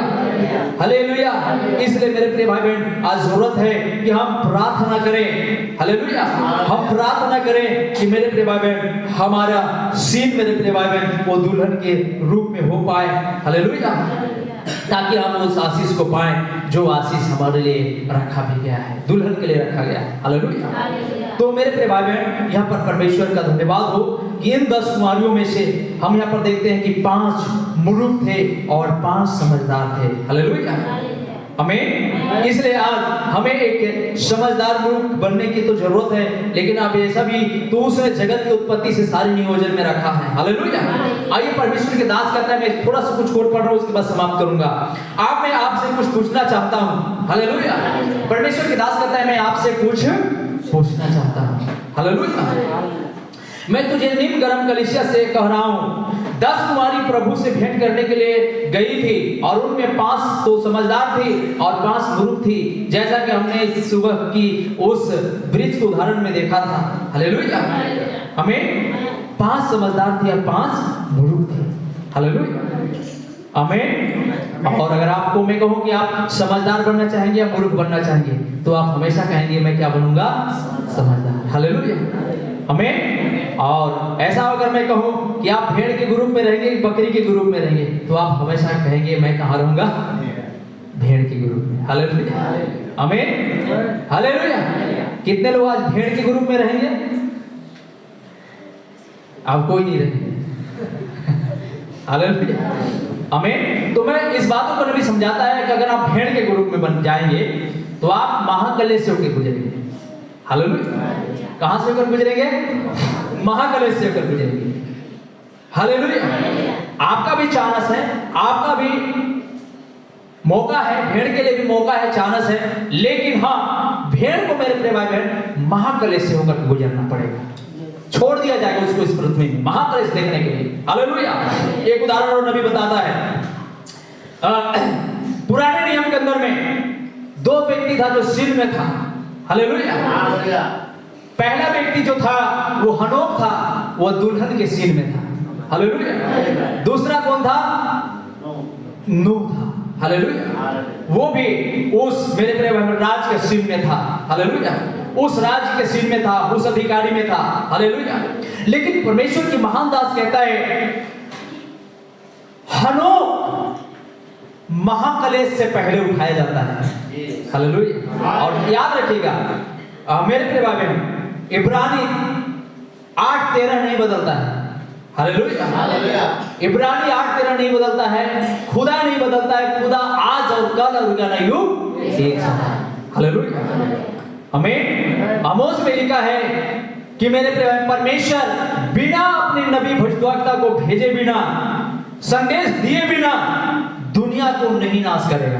hallelujah. इसलिए मेरे प्रिय भाई बहन, आज जरूरत है कि हम प्रार्थना करें। हालेलुया, हम प्रार्थना करें कि मेरे प्रिय भाई बहन, हमारा सीन मेरे प्रिय भाई बहन वो दुल्हन के रूप में हो पाए। हालेलुया, ताकि हम उस आशीष को पाएं जो आशीष हमारे लिए रखा भी गया है, दुल्हन के लिए रखा गया है। हालेलुया। तो मेरे प्रिय भाई बहन, यहाँ पर परमेश्वर का धन्यवाद हो कि इन 10 कुमारियों में से हम यहाँ पर देखते हैं कि 5 मूर्ख थे और 5 समझदार थे। हालेलुया, आमीन। इसलिए आज हमें एक समझदार मूर्ख बनने की तो जरूरत है, लेकिन अब ऐसा भी तो उसने जगत की उत्पत्ति से सारी नियोजन में रखा है। हालेलुया। आइए परमेश्वर के दास कहता है, मैं थोड़ा सा कुछ कोट पढ़ रहा हूँ, उसके बाद समाप्त करूंगा। मैं आपसे कुछ पूछना चाहता हूँ। हालेलुया। परमेश्वर के दास कहता है, मैं आपसे कुछ पूछना चाहता हूँ। हालेलुया। मैं तुझे निम्न गरम कलीसिया से कह रहा हूँ, 10 कुमारी प्रभु से भेंट करने के लिए गई थी, और उनमें 5 तो समझदार थी और 5 मूर्ख थी, जैसा कि हमने इस सुबह की उस ब्रिज के उदाहरण में देखा था। हालेलुया, हमें 5 समझदार थी और 5 मूर्ख थी। हालेलुया, आमीन। और अगर आपको मैं कहूं कि आप समझदार बनना चाहेंगे या मूर्ख बनना चाहेंगे, तो आप हमेशा कहेंगे मैं क्या बनूंगा? समझदार। हालेलुया, आमीन। और ऐसा अगर मैं कहूं कि आप भेड़ के ग्रुप में रहेंगे, बकरी के ग्रुप में रहेंगे, तो आप हमेशा कहेंगे मैं कहां रहूंगा? भेड़ के ग्रुप में। हालेलुया, आमीन, हालेलुया। कितने लोग आज भेड़ के ग्रुप में रहेंगे? आप कोई नहीं रहेंगे। हालेलुया, आमीन। तो मैं इस बातों को नबी समझाता है कि अगर आप भेड़ के ग्रुप में बन जाएंगे तो आप महाकलेश से होकर गुजरेंगे। हालेलुया, कहां से होकर गुजरेंगे? महाकलेश से होकर गुजरेंगे। हालेलुया। आपका भी चांस है, आपका भी मौका है, भेड़ के लिए भी मौका है, चांस है, लेकिन हाँ, भेड़ को मेरे प्रिय भाई बहन महाकलेश से होकर गुजरना पड़ेगा। छोड़ दिया जाएगा उसको इस पृथ्वी में महाकलेश देखने के लिए। हालेलुया। एक उदाहरण और नबी बताता है, पुराने नियम के अंदर में 2 व्यक्ति था जो सिर में था। हालेलुया। पहला व्यक्ति जो था वो हनोक था, वो दुल्हन के सिर में था। हालेलुया। दूसरा कौन था? नूह था। हालेलुया। वो भी उस मेरे प्रिय राज के सिर में था। हालेलुया। उस राज्य के सिर में था, उस अधिकारी में था। हालेलुया। लेकिन परमेश्वर की महान दास कहता है, हनोक महाकलेश से पहले उठाया जाता है। हालेलुया। और याद रखिएगा मेरे प्रिय भाई बहन, इब्रानी 8:13 नहीं बदलता है। हालेलुया। इब्रानी 8:13 नहीं बदलता है, खुदा नहीं बदलता है, खुदा आज और कल और का युग एक समान। हालेलुया, आमीन। आमोस में लिखा है कि मेरे प्रिय परमेश्वर बिना अपने नबी भविष्यद्वक्ता को भेजे बिना, संदेश दिए बिना दुनिया को नहीं नाश करेगा।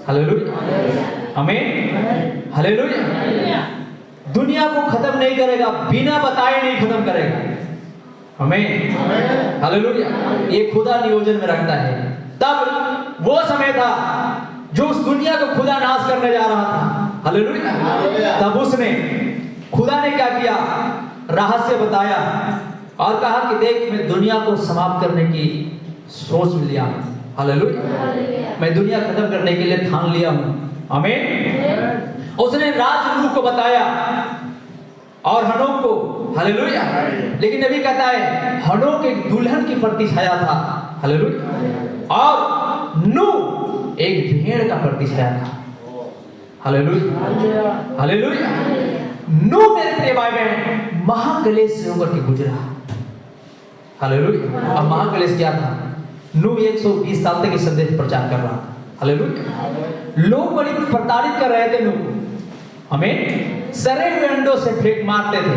हालेलुया, आमीन, हालेलुया। दुनिया को खत्म नहीं करेगा, बिना बताए नहीं खत्म करेगा। आमीन, हालेलुया। ये खुदा नियोजन में रखता है। तब वो समय था जो उस दुनिया को खुदा नाश करने जा रहा था। हालेलुया। तब उसने, खुदा ने क्या किया? रहस्य बताया और कहा कि देख, मैं दुनिया को समाप्त करने की सोच लिया। हालेलुया। मैं दुनिया खत्म करने के लिए ठान लिया हूं। आमीन। उसने राज नूह को बताया और हनोक को, हालेलुया। लेकिन नबी कहता है हनोक एक दुल्हन की प्रतिछाया था, हालेलुया, और नूह एक भेड़ का प्रतिछाया था, हालेलुया, हालेलुया। नूह मेरे प्रिय भाई बहन महाक्लेश से होकर के गुजरा, हालेलुया। अब महाक्लेश क्या था? नूह 120 साल तक इस संदेश प्रचार कर रहा था, हालेलुया। लोग बड़ी प्रताड़ित कर रहे थे नूह, हमें सड़े हुए अंडों से फेंक मारते थे।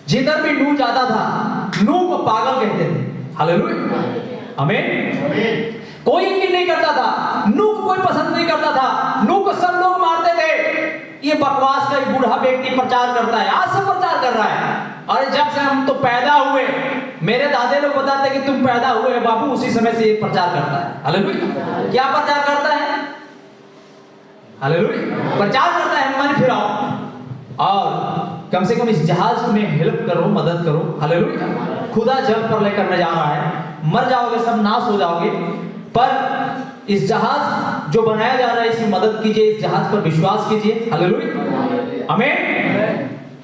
जिधर भी नूह जाता था नूह को पागल कहते थे, हालेलुया, हमें कोई यकीन नहीं करता था, नूह को कोई पसंद नहीं करता था, नूह को सब लोग मारते थे। ये बकवास का एक बूढ़ा व्यक्ति प्रचार करता है, आज से प्रचार कर रहा है। और जब से हम तो पैदा हुए, मेरे दादे लोग बताते कि तुम पैदा हुए बाबू, उसी समय से ये प्रचार करता है, हालेलुया। क्या प्रचार करता है? हालेलुया, प्रचार करता है मन फिराओ और कम से कम इस जहाज में हेल्प करो, मदद करो, हालेलुया। खुदा जल पर लेकर न जा रहा है, मर जाओगे, सब नाश हो जाओगे, पर इस जहाज जो बनाया जा रहा है इसकी मदद कीजिए, इस जहाज पर विश्वास कीजिए, हालेलुया, हमें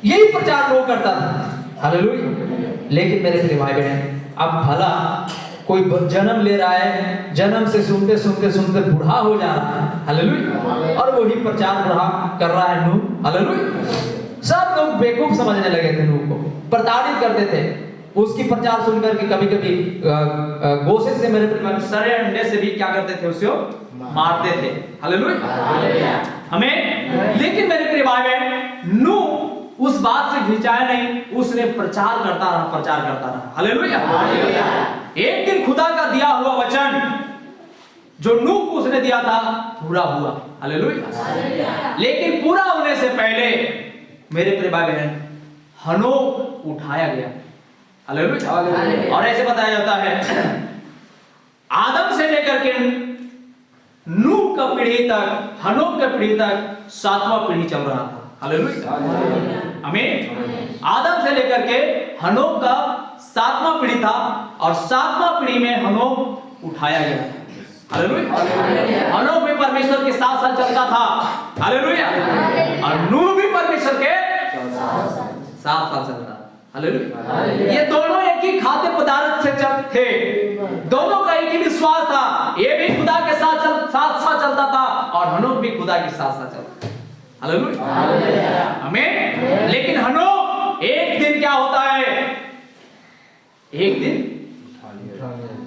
यही प्रचार लोग करता था, हालेलुया। लेकिन मेरे प्रिय भाई बहन अब भला कोई जन्म ले रहा है, जन्म से सुनते सुनते सुनते बूढ़ा हो जा रहा है, हालेलुया, और वही प्रचार बूढ़ा कर रहा है नूह, हालेलुया। सब लोग बेवकूफ समझने लगे थे, नूह को प्रताड़ित करते थे। उसकी प्रचार सुनकर के कभी कभी गोसे से मेरे सड़े अंडे से भी क्या करते थे, उसे मारते थे, हालेलुया, हमें। लेकिन मेरे प्रिय भाई बहन नूह उस बात से घिंचाया नहीं, उसने प्रचार करता रहा, प्रचार करता रहा, हालेलुया। एक दिन खुदा का दिया हुआ वचन जो नूह को उसने दिया था पूरा हुआ, हालेलुया। लेकिन पूरा होने से पहले मेरे प्रिय भाई बहन हनोक उठाया गया, हालेलुया। और ऐसे बताया जाता है आदम से लेकर के नूह का पीढ़ी तक, हनोक का पीढ़ी तक 7वां पीढ़ी चल रहा था, हालेलुया, आमीन। आदम से लेकर के हनोक का 7वां पीढ़ी था और 7वां पीढ़ी में हनोक उठाया गया, हालेलुया। हनोक भी परमेश्वर के साथ साथ चलता था, हालेलुया, और नूह भी परमेश्वर के साथ साथ चलता, हालेलुया। ये दोनों एक ही खाद्य पदार्थ से थे, दोनों का एक ही विश्वास था, ये भी खुदा के साथ साथ चलता था और हनोक भी खुदा के साथ साथ चलता, हालेलुया, आमीन। लेकिन हनोक एक दिन क्या होता है, एक दिन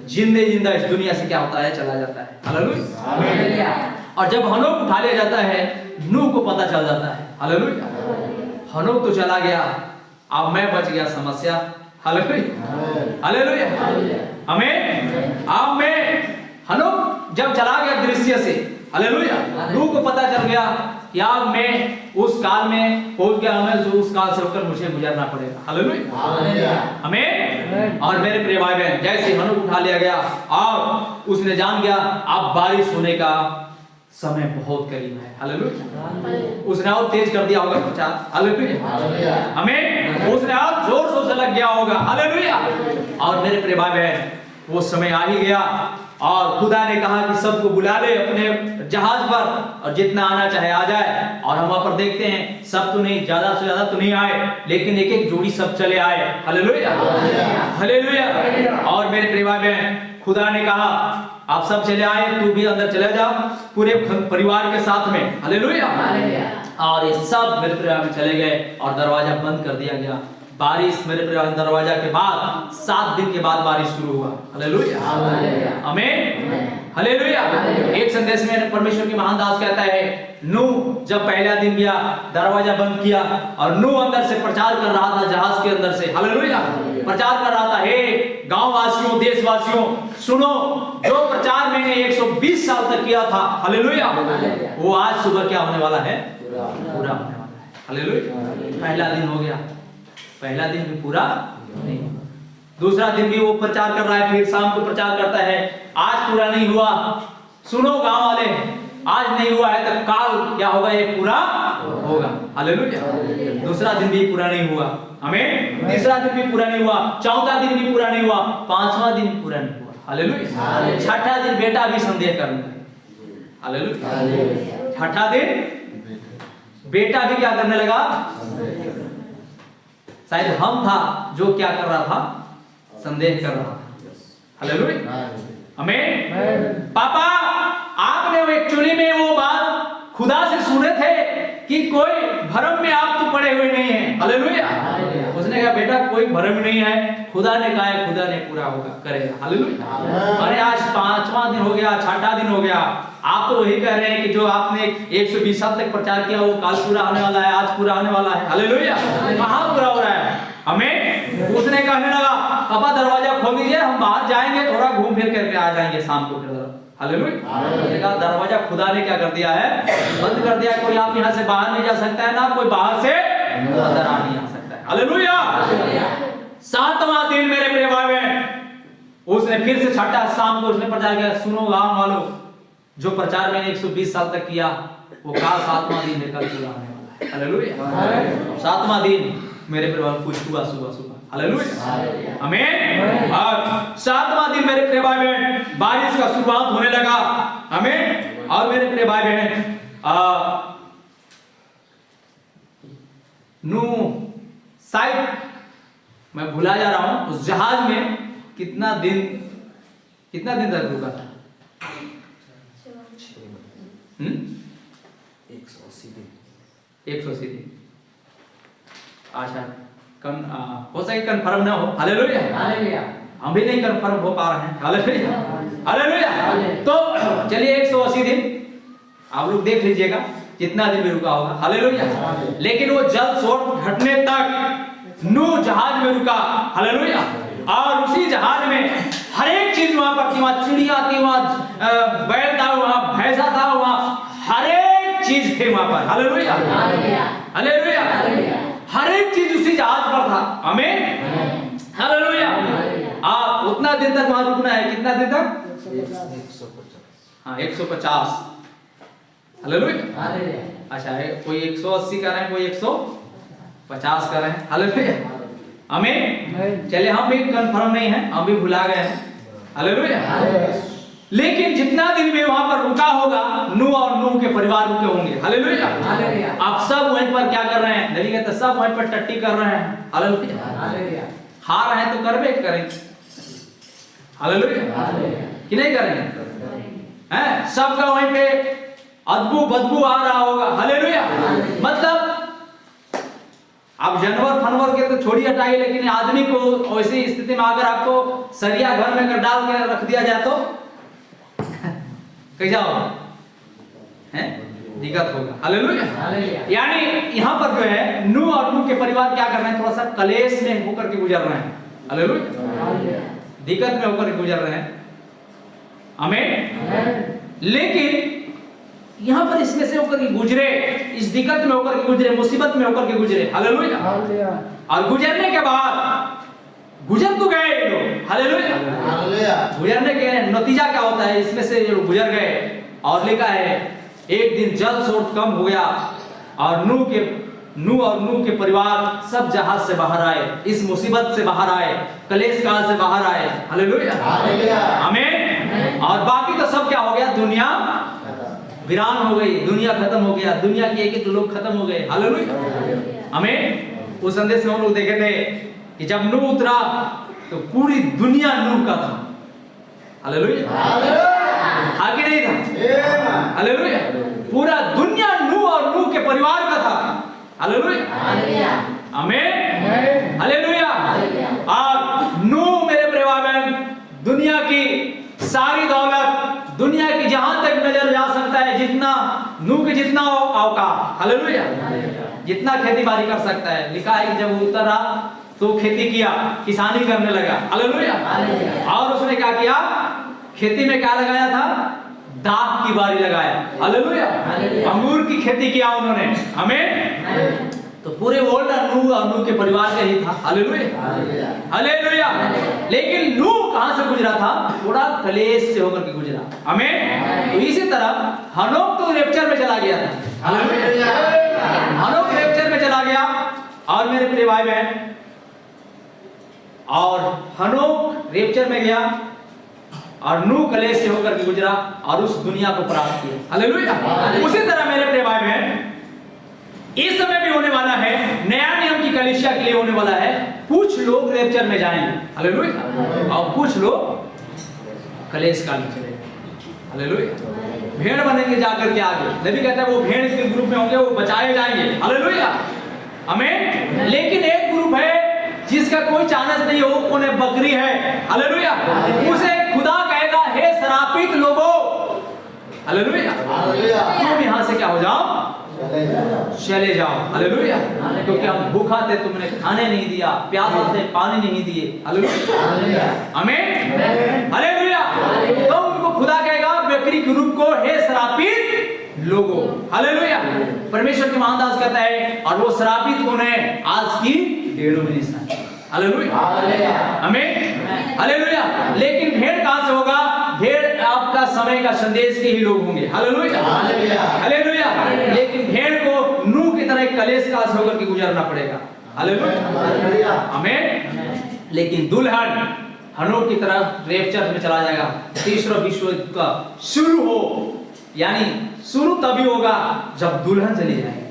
जिंदे जिंदा इस दुनिया से क्या होता है, चला जाता है, हालेलुया। और जब हनोक उठा लिया जाता है नूह को पता चल जाता है, हालेलुया, हनोक तो चला गया, अब मैं बच गया समस्या, हालेलुया, हालेलुया, आमीन। अब मैं हनोक जब चला गया दृश्य से, हालेलुया, नूह को पता चल गया कि अब मैं उस काल में पहुंच गया, हमें उस काल से होकर मुझे गुजरना पड़ेगा, हालेलुया, आमीन। और मेरे प्रिय भाई बहन जैसे हनोक उठा लिया गया और उसने जान गया अब बारिश होने का समय बहुत करीब है, हालेलुया। उसने और तेज कर दिया होगा प्रचार, हालेलुया, आमीन। उसने और जोर शोर से लग गया होगा, हालेलुया। और मेरे प्रिय भाई बहन वो समय आ ही गया और खुदा ने कहा कि सबको बुला ले अपने जहाज पर और जितना आना चाहे आ जाए। और हम वहां पर देखते हैं सब तो नहीं, ज्यादा से ज्यादा तो नहीं आए, लेकिन एक एक जोड़ी सब चले आए, हालेलुया, हालेलुया। और मेरे प्रिय भाई बहन खुदा ने कहा आप सब चले आए, तू भी अंदर चले जा पूरे परिवार के साथ में, हालेलुया। और ये सब मेरे प्रिय भाई चले गए और दरवाजा बंद कर दिया गया। बारिश मेरे प्रिय दरवाजा के बाद 7 दिन के बाद बारिश शुरू हुआ, हालेलुया, आमीन, हालेलुया। एक संदेश में परमेश्वर की महान दास कहता है नूह जब पहला दिन गया दरवाजा बंद किया और नूह अंदर से प्रचार कर रहा था जहाज के अंदर से, हालेलुया, प्रचार कर रहा था, हे गांव वासियों, देशवासियों सुनो, जो प्रचार मैंने 120 साल तक किया था, हालेलुया, वो आज सुबह क्या होने वाला है, पूरा होने वाला है, हालेलुया। पहला दिन हो गया, पहला दिन भी पूरा नहीं, दूसरा दिन भी वो प्रचार कर रहा है, फिर शाम को प्रचार करता है, आज पूरा नहीं हुआ, सुनो गांव वाले, आज नहीं हुआ है तो काल क्या होगा, ये पूरा होगा, हालेलुया। दूसरा दिन भी पूरा नहीं हुआ, आमीन। तीसरा दिन भी पूरा नहीं हुआ, चौथा दिन भी पूरा नहीं हुआ, 5वां दिन भी पूरा नहीं हुआ, हालेलुया। छठा दिन बेटा भी संदेह करने लगा, हालेलुया। छठा दिन बेटा भी क्या करने लगा, शायद हम था जो क्या कर रहा था, संदेह कर रहा था। हालेलुया, आमीन। पापा आपने एक्चुअली में वो बात खुदा से सुने थे कि कोई भ्रम में आप तो पड़े हुए नहीं हैं। हालेलुया। उसने कहा बेटा कोई भ्रम नहीं है, खुदा ने कहा है, खुदा ने पूरा होगा करेगा। हालेलुया। अरे आज 5वां दिन हो गया, 6ठा दिन हो गया, आप तो वही कह रहे हैं कि जो आपने 120 साल तक प्रचार किया वो काल पूरा होने वाला है, आज पूरा होने वाला है। हालेलुया। कहाँ पूरा हो रहा है? हमें उसने कहने लगा पापा दरवाजा खोल दीजिए, हम बाहर जाएंगे, थोड़ा घूम फिर करके आ जाएंगे शाम को फिर। हालेलुया। उसने कहा दरवाजा खुदा ने क्या कर दिया है, बंद कर दिया। कोई आप यहाँ से बाहर नहीं जा सकता है, ना कोई बाहर से अंदर आ नहीं आ सकता है। हालेलुया। 7वां दिन मेरे प्रिय भाई बहन, उसने फिर से छठा शाम को उसने प्रचार किया। सुनो गांव वालों, जो प्रचार मैंने 120 साल तक किया वो काल 7वां दिन है, कल पूरा होने वाला है। हालेलुया। 7वां दिन मेरे प्रिय भाई कुछ हुआ सुबह। हालेलुया, आमीन। और 7वां दिन मेरे प्रिय भाई बहन बारिश का शुरुआत होने लगा। आमीन। और मेरे प्रिय भाई बहन नूह शायद मैं भुला जा रहा हूं, उस जहाज में कितना दिन तक रुका था? 180 दिन। अच्छा हो सके कंफर्म ना हो। Hallelujah, hallelujah. हम भी नहीं कंफर्म हो पा रहे हैं। Hallelujah, hallelujah. तो चलिए 180 दिन आप लोग देख लीजिएगा कितना दिन में रुका होगा। हालेलुया। लेकिन वो जल स्रोत घटने तक नूह जहाज में रुका। हालेलुया। और उसी जहाज में हर एक चीज वहां पर थी, वहां चिड़िया थी, वहां बैल था, वहां भैंसा था, वहां हर एक चीज थे वहां पर। Hallelujah, hallelujah. हर एक चीज उसी जहाज पर था। आमीन, हालेलुया। आप उतना दिन तक वहां रुकना है। कितना दिन तक? 150। हालेलुया। अच्छा कोई 180 कर रहे हैं, कोई 150 कर रहे हैं। हालेलुया, आमीन। चलिए हम भी कंफर्म नहीं है, हम भी भुला गए हैं। हालेलुया। लेकिन जितना दिन भी वहां पर रुका होगा, नूह और नूह के परिवार रुके होंगे। हालेलुया। आप सब वहीं पर क्या कर रहे हैं? नबी कहते हैं सब वहीं पर टट्टी कर रहे हैं। हालेलुया। खा रहे हैं तो करबे करेंगे। हालेलुया, कि नहीं करेंगे? हैं सबका वहीं पे बदबू आ रहा होगा। हालेलुया। मतलब आप जानवर फनवर के तो छोड़ी हटाइए, लेकिन आदमी को ऐसी स्थिति में अगर आपको सरिया घर में अगर डाल के रख दिया जाए तो कैसा होगा? हैं दिक्कत होगा। हालेलुया। यानी यहाँ पर जो है नूह और नूह के परिवार क्या कर रहे हैं? थोड़ा सा कलेश में होकर के गुजर रहे हैं। हालेलुया, दिक्कत में होकर के गुजर रहे हैं। आमीन। लेकिन यहाँ पर इसमें से होकर के गुजरे, इस दिक्कत में होकर के गुजरे, मुसीबत में होकर के गुजरे। हालेलुया। और गुजरने के बाद गुजर तो गए लोग। हालेलुया। गुजरने के नतीजा क्या होता है? इसमें से लोग गुजर गए और लिखा है एक दिन जल स्रोत कम हो गया और नूह और नूह के परिवार सब जहाज से बाहर आए, इस मुसीबत से बाहर आए, कलेश काल से बाहर आए। हालेलुया, आमीन। और बाकी तो सब क्या हो गया? दुनिया वीरान हो गई, दुनिया खत्म हो गया, दुनिया के एक लोग खत्म हो गए। हालेलुया, आमीन। उस संदेश में हम लोग देखे थे कि जब नूह उतरा तो पूरी दुनिया नूह का था। हालेलुया, आगे नहीं था। हालेलुया, पूरा दुनिया नूह और नूह के परिवार का था। हालेलुया, आमीन, हालेलुया। और नूह मेरे प्रिय भाई दुनिया की सारी दौलत, दुनिया की जहां तक नजर जा सकता है, जितना नूह के जितना औकात, हालेलुया, जितना खेती बाड़ी कर सकता है, लिखा है कि जब उतरा तो खेती किया, किसानी करने लगा। हालेलुया। और उसने क्या किया? खेती में क्या लगाया था? दाख की बारी लगाया। हालेलुया, अंगूर की खेती किया उन्होंने। हमें तो पूरे वर्ल्ड नूह और नूह के परिवार का ही था। Hallelujah, hallelujah. लेकिन नूह कहां से गुजरा था? थोड़ा कलेश से होकर के गुजरा। हमें तो इसी तरह हनोक तो रेप्चर में चला गया था। हालेलुया, हनोक रेप्चर में चला गया। और मेरे प्रिय भाई बहन, और हनोक रेप्चर में गया और नूह कलेश से होकर के गुजरा और उस दुनिया को प्राप्त किया। हालेलुया। उसी तरह मेरे प्रिय भाई बहन, इस समय भी होने वाला है नया नियम की कलीसिया के लिए होने वाला है, कुछ लोग रैप्चर में जाएंगे, हालेलुया, और कुछ लोग कलेश काल में चले जाएंगे, हालेलुया। भेड़ बनेंगे जाकर के आगे, नबी कहता है वो भेड़ के ग्रुप में होंगे, वो बचाए जाएंगे, हालेलुया, आमीन। लेकिन एक ग्रुप है जिसका कोई चांस नहीं हो, उन्हें बकरी है, हालेलुया, उसे खुदा कहेगा हे श्रापित लोगों, हालेलुया, तुम यहाँ से क्या हो जाओ, चले जाओ, हालेलुया, क्योंकि हम भूखा थे तुमने खाने नहीं दिया, प्यासा थे पानी नहीं दिए, हालेलुया, आमीन, हालेलुया। तो उनको खुदा कहेगा बकरी के रूप को हे श्रापित लोगों, हालेलुया। परमेश्वर के महादास कहता है और वो श्रापित कौन है, आज की डिनोमिनेशन, हालेलुया, आमीन, हालेलुया। लेकिन भेड़ कहां से होगा, भेड़ आपका समय का संदेश के ही लोग होंगे, हालेलुया, हालेलुया। लेकिन भेड़ को नूह की तरह कलेश का से होकर के गुजरना पड़ेगा, हालेलुया, आमीन। लेकिन दुल्हन हनोक की तरह रैप्चर में चला जाएगा, तीसरा विश्व युद्ध का शुरू हो, यानी शुरू तभी होगा जब दुल्हन चली जाएगी,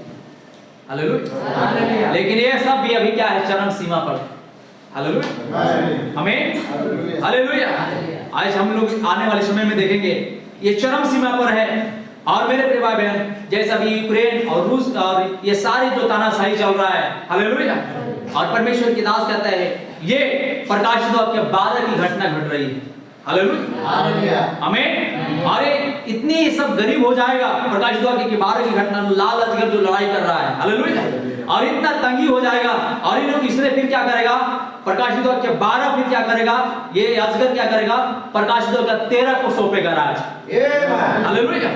हालेलुया। लेकिन ये सब भी अभी क्या है, चरम सीमा पर, हालेलुया, आमीन, हालेलुया। आज हम लोग आने वाले समय में देखेंगे ये चरम सीमा पर है। और मेरे प्रिय भाई बहन, जैसा भी यूक्रेन और रूस और ये सारी जो तानाशाही चल रहा है, हालेलुया, और परमेश्वर की दास कहता है ये प्रकाशित वाक्य 12 की घटना घट रही है, हालेलुया, आमीन। और इतनी सब गरीब हो जाएगा, प्रकाशित वाक्य की 12 की घटना, लाल अजगर जो लड़ाई कर रहा है, हालेलुया, और इतना तंगी हो जाएगा, और इन लोग इसने फिर क्या करेगा, प्रकाशित वाक्य 12 फिर क्या करेगा, ये अजगर क्या करेगा, प्रकाशित वाक्य 13 को सौंपेगा राज, हालेलुया,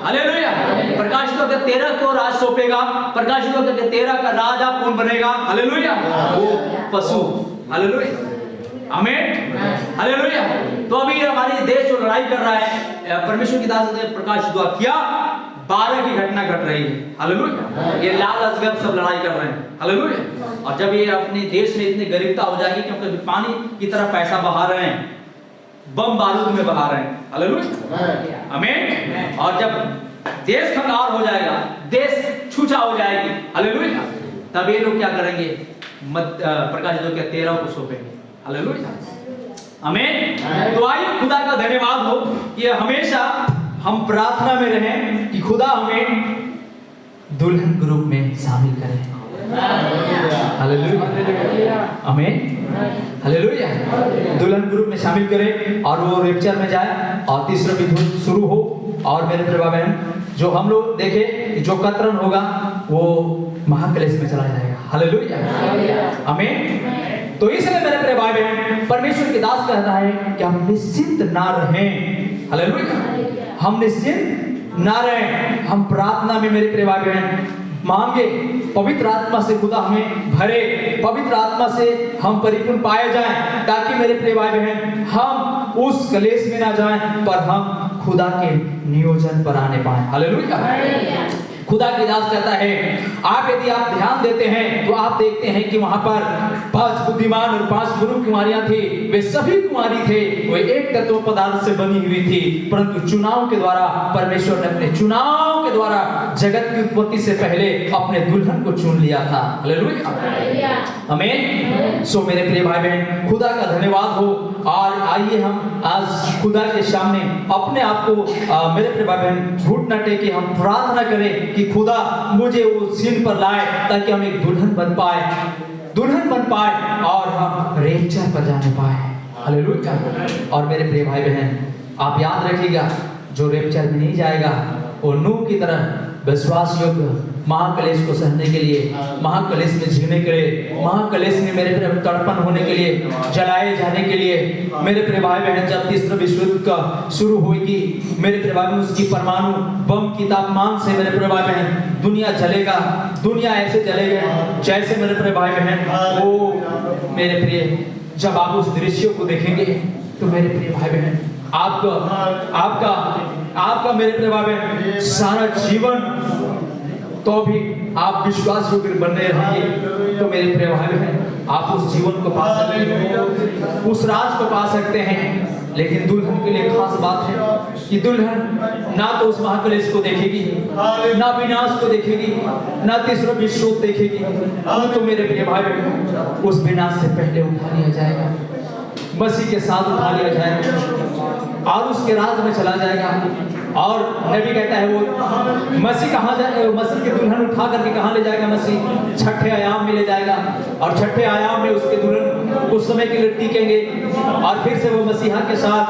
हालेलुया। प्रकाशित वाक्य 13 को राज सौंपेगा, प्रकाशित वाक्य 13 का राजा कौन बनेगा, हालेलुया, वो पशु, हालेलुया, आमीन, हालेलुया। तो अभी हमारे देश जो लड़ाई कर रहा है, परमेश्वर की दास ने प्रकाशित वाक्य 12 की घटना घट रही है, हालेलुया, ये लाल अजगर सब लड़ाई कर रहे हैं, हालेलुया। और जब ये अपने देश में इतनी गरीबता हो जाएगी क्योंकि पानी की तरह पैसा बहा रहे हैं, बम बारूद में बहा रहे हैं, हालेलुया, आमीन। और जब देश खंगार हो जाएगा, देश छूछा हो जाएगी, हालेलुया, तब ये लोग क्या करेंगे, प्रकाशित वाक्य 13 को सौंपेंगे, हालेलुया, आमीन। तो आइए खुदा का धन्यवाद हो कि हमेशा हम प्रार्थना में रहें कि खुदा हमें दुल्हन ग्रुप में शामिल करें, हालेलुया, आमीन, हालेलुया। दुल्हन ग्रुप में शामिल करें और वो रैप्चर में जाए और तीसरा विधि शुरू हो। और मेरे प्रिय बहन, जो हम लोग देखे जो कतरन होगा वो महाक्लेश में चला जाएगा, हालेलुया, आमीन। तो इसलिए मेरे प्रिय भाई बहन, परमेश्वर की दास कहता है कि हम निश्चिंत ना रहें, हालेलुया, हम निश्चिंत ना रहें, हम प्रार्थना में मेरे प्रिय भाई बहन मांगे, पवित्र आत्मा से खुदा हमें भरे, पवित्र आत्मा से हम परिपूर्ण पाए जाएं, ताकि मेरे प्रिय भाई बहन हम उस कलेश में ना जाएं, पर हम खुदा के नियोजन पर आने पाए, हालेलुया। खुदा की दास कहता है, आप यदि आप ध्यान देते हैं तो आप देखते हैं कि वहां पर 5 बुद्धिमान और 5 गुरु कुमारियां थी, वे सभी कुमारी थे, वे एक तत्व पदार्थ से बनी हुई थी, परंतु चुनाव के द्वारा परमेश्वर ने अपने चुनाव के द्वारा जगत की उत्पत्ति से पहले अपने दुल्हन को चुन लिया था, हालेलुया, आमीन। सो मेरे प्रिय भाई बहन, खुदा का धन्यवाद हो। और आइए हम आज खुदा के सामने अपने आप को मेरे प्रिय भाई बहन घुटना टेके हम प्रार्थना करें कि खुदा मुझे वो सीन पर लाए ताकि हम एक दुल्हन बन पाए और हम रैप्चर पर जाने पाए, हालेलुया। और मेरे प्रिय भाई बहन, आप याद रखिएगा, जो रैप्चर में नहीं जाएगा वो नूह की तरह विश्वास योग्य महाक्लेश को सहने के लिए, महाक्लेश में जीने के लिए, महाक्लेश में मेरे प्रिय तड़पन होने के लिए, जलाए जाने के लिए, मेरे प्रिय भाई बहन, जब तीसरा विश्व युद्ध का शुरू होगी, मेरे प्रिय भाई बहन, उसकी परमाणु बम की तापमान से मेरे प्रिय भाई बहन दुनिया जलेगा, दुनिया ऐसे जलेगा जैसे मेरे प्रिय भाई बहन वो मेरे प्रिय, जब आप उस दृश्य को देखेंगे तो मेरे प्रिय भाई बहन आपका मेरे प्रिय भाई बहन सारा जीवन तो भी आप विश्वास योग्य बने रहेंगे, तो मेरे प्रिय भाई बहन आप उस जीवन को पा सकते हैं, उस राज को पा सकते हैं लेकिन दुल्हन के लिए खास बात है कि दुल्हन ना तो उस महाक्लेश को देखेगी, ना विनाश को देखेगी, ना तीसरा विश्व देखेगी। तो मेरे प्रिय भाई बहन, उस विनाश से पहले उठा लिया जाएगा, मसीह के साथ उठा लिया जाएगा और उसके राज में चला जाएगा। और नबी कहता है वो मसीह कहाँ जाए, मसीह के दुल्हन उठा करके कहाँ ले जाएगा? मसीह छठे आयाम में ले जाएगा और छठे आयाम में उसके दुल्हन कुछ समय के लिए टिकेंगे और फिर से वो मसीहा के साथ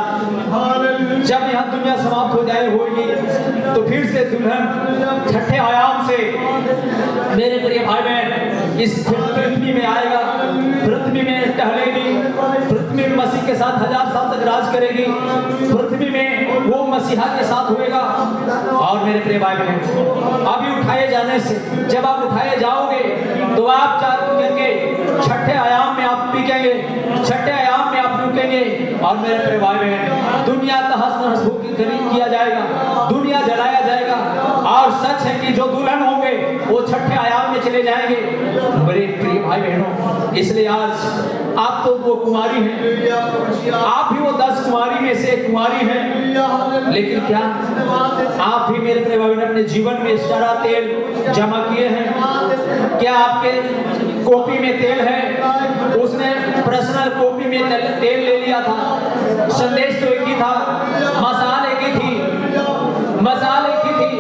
जब यहाँ दुनिया समाप्त हो जाए होगी तो फिर से दुल्हन छठे आयाम से मेरे प्रिय भाई बहन इस पृथ्वी में आएगा, पृथ्वी में टहलेगी, पृथ्वी में मसीह के साथ 1000 साल तक राज करेगी, पृथ्वी में वो मसीहा के साथ होएगा। और मेरे प्रिय भाई बहन, अभी उठाए जाने से जब आप उठाए जाओगे तो आप करके छठे आयाम में आप टिकेंगे, छठे आयाम में आप रुकेंगे। और मेरे प्रिय भाई बहन, दुनिया तहस-नहस किया जाएगा, दुनिया जलाया जाएगा और सच है कि जो दुल्हन होंगे वो छठे आयाम में चले जाएंगे। मेरे प्रिय भाई बहनों, इसलिए आज आप तो वो कुमारी हैं, आप भी वो 10 कुमारी में से एक कुमारी हैं, लेकिन क्या आप भी मेरे प्रिय भाई बहन अपने जीवन में सारा तेल जमा किए हैं? क्या आपके कॉपी में तेल है? उसने पर्सनल कॉपी में तेल ले लिया था, संदेश तो एक ही था, मसाल एक ही थी, मसाल एक ही थी,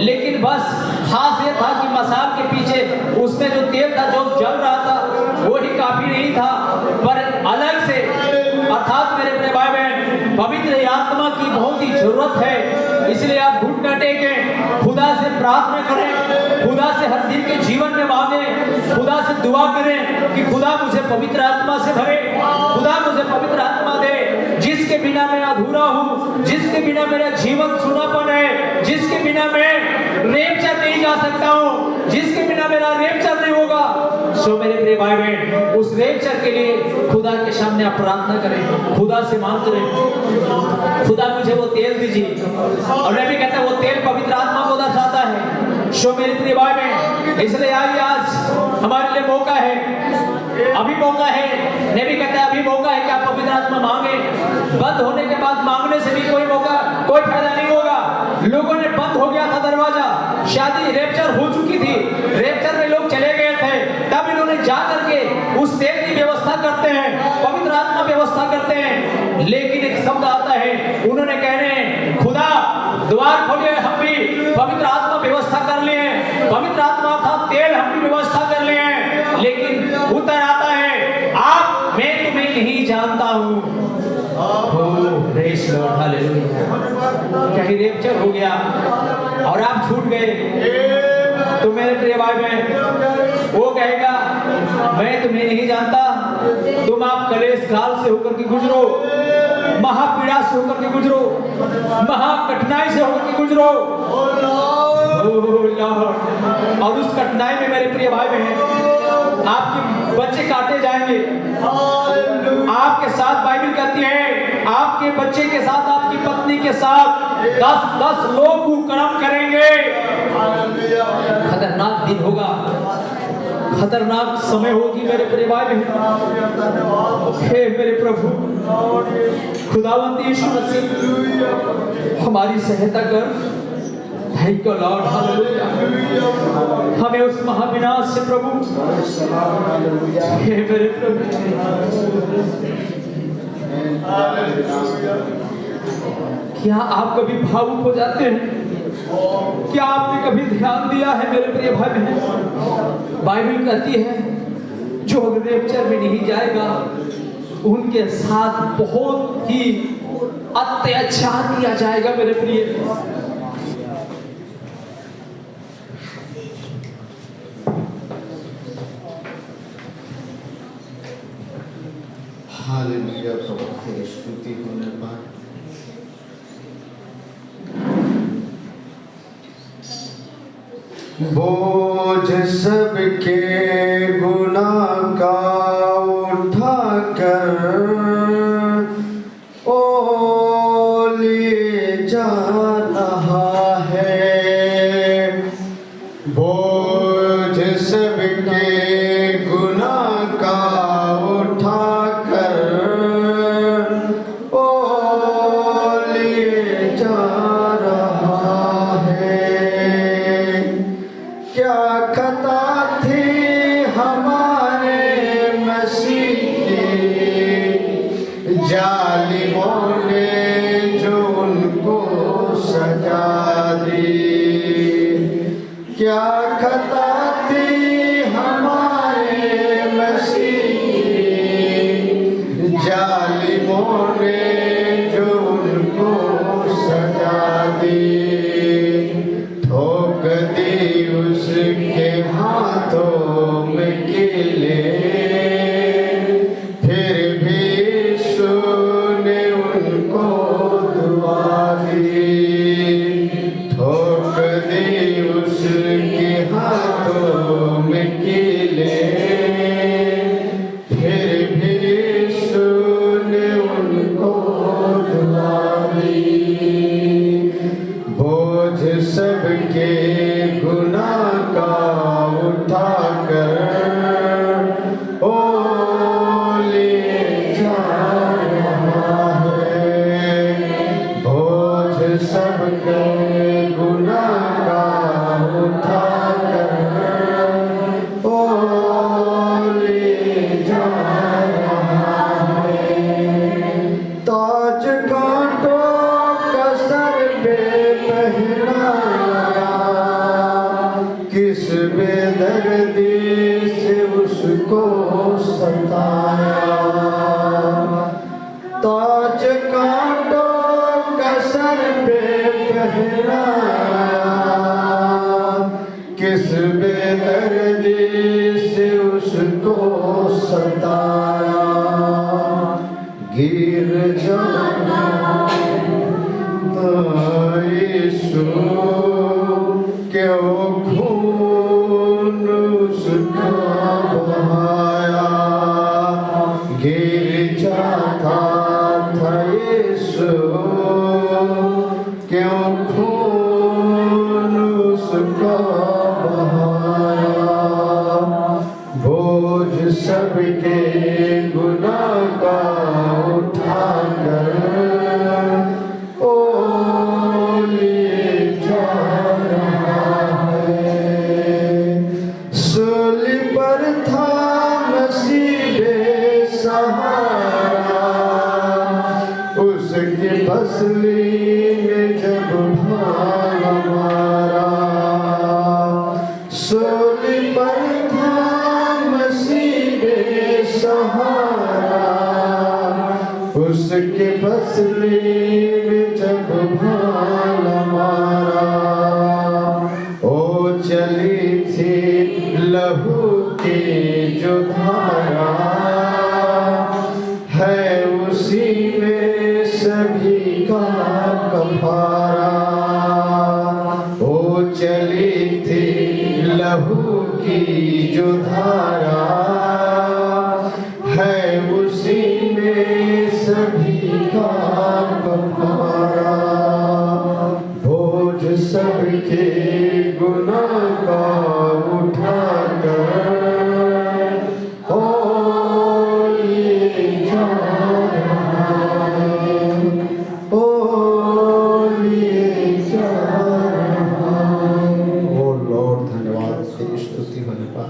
लेकिन बस खास ये था कि मसाल के पीछे उसमें जो तेल था जो जल रहा था वो ही काफी नहीं था, पर अलग से अर्थात मेरे प्रिय भाई बहन पवित्र आत्मा की बहुत ही जरूरत है। इसलिए आप घुटने टेकें, खुदा से प्रार्थना करें, खुदा से हर दिन के जीवन में मांगे, खुदा से दुआ करें कि खुदा मुझे पवित्र आत्मा से भरे, खुदा मुझे पवित्र आत्मा दे, जिसके बिना मैं अधूरा हूँ, जिसके बिना मेरा जीवन सूनापन है, जिसके बिना मैं रेपचर नहीं जा सकता हूँ, जिसके बिना मेरा रेपचर नहीं होगा। सो मेरे प्रिय भाई बहन, उस रेपचर के लिए खुदा के सामने आप प्रार्थना करें, खुदा से मांग करें, खुदा मुझे वो तेल दीजिए। और नबी कहता है वो तेल पवित्र आत्मा को दर्शाता है। सो मेरे प्रिय भाई बहन, इसलिए आइए आज हमारे लिए मौका है, अभी मौका है। नबी कहता है अभी मौका है कि आप पवित्र आत्मा मांगे। बंद होने के बाद मांगने से भी कोई मौका, कोई फायदा नहीं होगा। लोगों ने बंद हो गया था दरवाजा, शादी रेपचर हो चुकी थी, रेपचर में लोग चले गए थे, तब इन्होंने जा करके उस तेल की व्यवस्था करते हैं, पवित्र आत्मा व्यवस्था करते हैं। लेकिन एक शब्द आता है, उन्होंने कह रहे हैं खुदा द्वार खोलिए, हम भी पवित्र आत्मा व्यवस्था कर लिए, पवित्र आत्मा था तेल हम भी व्यवस्था कर लिए, लेकिन उत्तर आता है आप, मैं तुम्हें नहीं जानता हूँ। कहीं रेपचर हो गया और आप छूट गए तो मेरे प्रिय भाई बहन वो कहेगा मैं तुम्हें नहीं जानता, तुम आप कलेश काल से होकर के गुजरो, महापीड़ा से होकर के गुजरो, महाकठिनाई से होकर के गुजरो। और उस कठिनाई में मेरे प्रिय भाई बहन आपके बच्चे काटे जाएंगे। आपके साथ बाइबल कहती है आपके बच्चे के साथ, आपकी पत्नी के साथ 10 लोग कुकर्म करेंगे। खतरनाक दिन होगा, खतरनाक समय होगी मेरे प्रिय भाई बहन। हे मेरे प्रभु खुदावंत यीशु मसीह हमारी सहायता कर। Thank you Lord, hallelujah. हमें उस महाविनाश से प्रभु, हे मेरे प्रभु, क्या आप कभी भावुक हो जाते हैं? क्या आपने कभी ध्यान दिया है मेरे प्रिय भाई बहन? बाइबल कहती है जो रेपचर में नहीं जाएगा उनके साथ बहुत ही अत्याचार किया जाएगा मेरे प्रिय। हालेलुया, प्रभु तेरी स्तुति होने पाए। बोझ सबके गुनाह का उठाकर ओ ले जा रहा है। बोझ सबके गुनाह का उठाकर ओ ने जो उनको सजा दी, क्या खता थी हमारे मसीह की, जालिमों ने जो उनको सजा दी, ठोक दी उसके हाथों में कीले, फिर भी यीशु ने उनको दुआ दी, ठोक दी उसके हाथों में कीले, फिर भी यीशु ने उनको दुआ दी, बोझ सबके गुनाह का उठाकर ओ ले जा रहा है, बोझ सबके गुनाह का उठाकर ओ ले जा रहा है, ताज कांटों का सर पे पहनाया, किस बेदर्दी से उसको सताया, ताज कांटों का सर पे पहनाया, किस बेदर्दी से उसको सताया, गिर जाना यीशु क्यों खून उसका बहाया, गिर जाता था यीशु क्यों खून उसका बहाया, बोझ सबके गुनाह का उठाकर ओ ले जा रहा है, सूली पर था मसीह बेसहारा, उसकी पसली में जब भाग मारा, सूली पर था मसीह बेसहारा, उसके पसली में जब भाग मारा, ओ चली थी लहू की जो धारा, है उसी में सभी का कफारा, ओ चली थी लहू की जो धारा, है उसी में सभी का कफारा, बोझ सबके गुनाह का उठाकर ओ ले जा रहा है, ओ ले जा रहा है। ओ लॉर्ड, धन्यवाद तेरी स्तुति होने पर।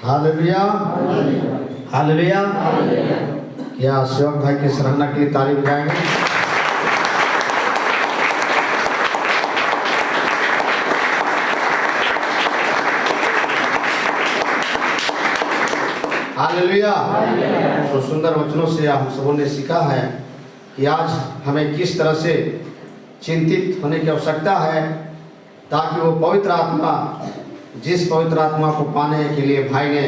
Hallelujah, hallelujah. क्या सेवक भाई की सराहना के लिए ताली बजाएंगे। हालेलुया। तो सुंदर वचनों से हम सबों ने सीखा है कि आज हमें किस तरह से चिंतित होने की आवश्यकता है, ताकि वो पवित्र आत्मा, जिस पवित्र आत्मा को पाने के लिए भाई ने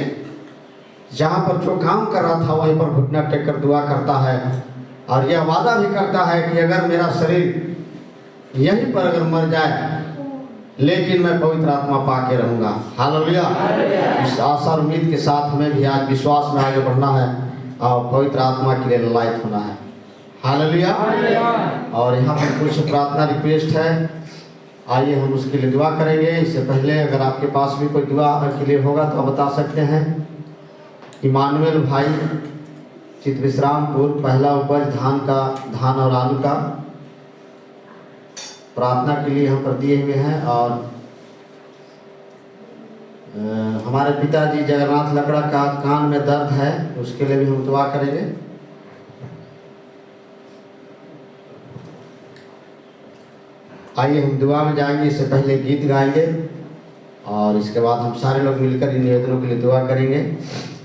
जहाँ पर जो काम कर रहा था वहीं पर घुटना टेक कर दुआ करता है, और यह वादा भी करता है कि अगर मेरा शरीर यहीं पर अगर मर जाए लेकिन मैं पवित्र आत्मा पाके रहूंगा। हालेलुया। इस आशा और उम्मीद के साथ हमें भी आज विश्वास में आगे बढ़ना है और पवित्र आत्मा के लिए ललायत होना है। हालेलुया। और यहाँ पर कुछ प्रार्थना रिक्वेस्ट है, आइए हम उसके लिए दुआ करेंगे। इससे पहले अगर आपके पास भी कोई दुआ के लिए होगा तो आप बता सकते हैं। इमानुएल भाई, चित विश्रामपुर, पहला उपज धान और आलू का प्रार्थना के लिए हम पर दिए हुए हैं। और हमारे पिताजी जगन्नाथ लकड़ा का कान में दर्द है, उसके लिए भी हम दुआ करेंगे। आइए हम दुआ में जाएंगे, इससे पहले गीत गाएंगे और इसके बाद हम सारे लोग मिलकर इन निवेदनों के लिए दुआ करेंगे।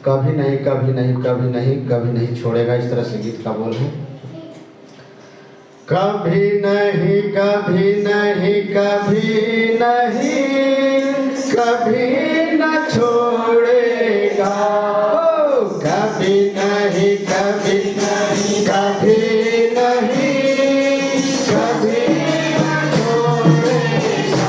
कभी नहीं कभी नहीं कभी नहीं कभी नहीं छोड़ेगा, इस तरह से गीत का बोल है। कभी नहीं कभी नहीं कभी नहीं कभी न छोड़ेगा, कभी नहीं कभी नहीं कभी नहीं कभी न छोड़ेगा,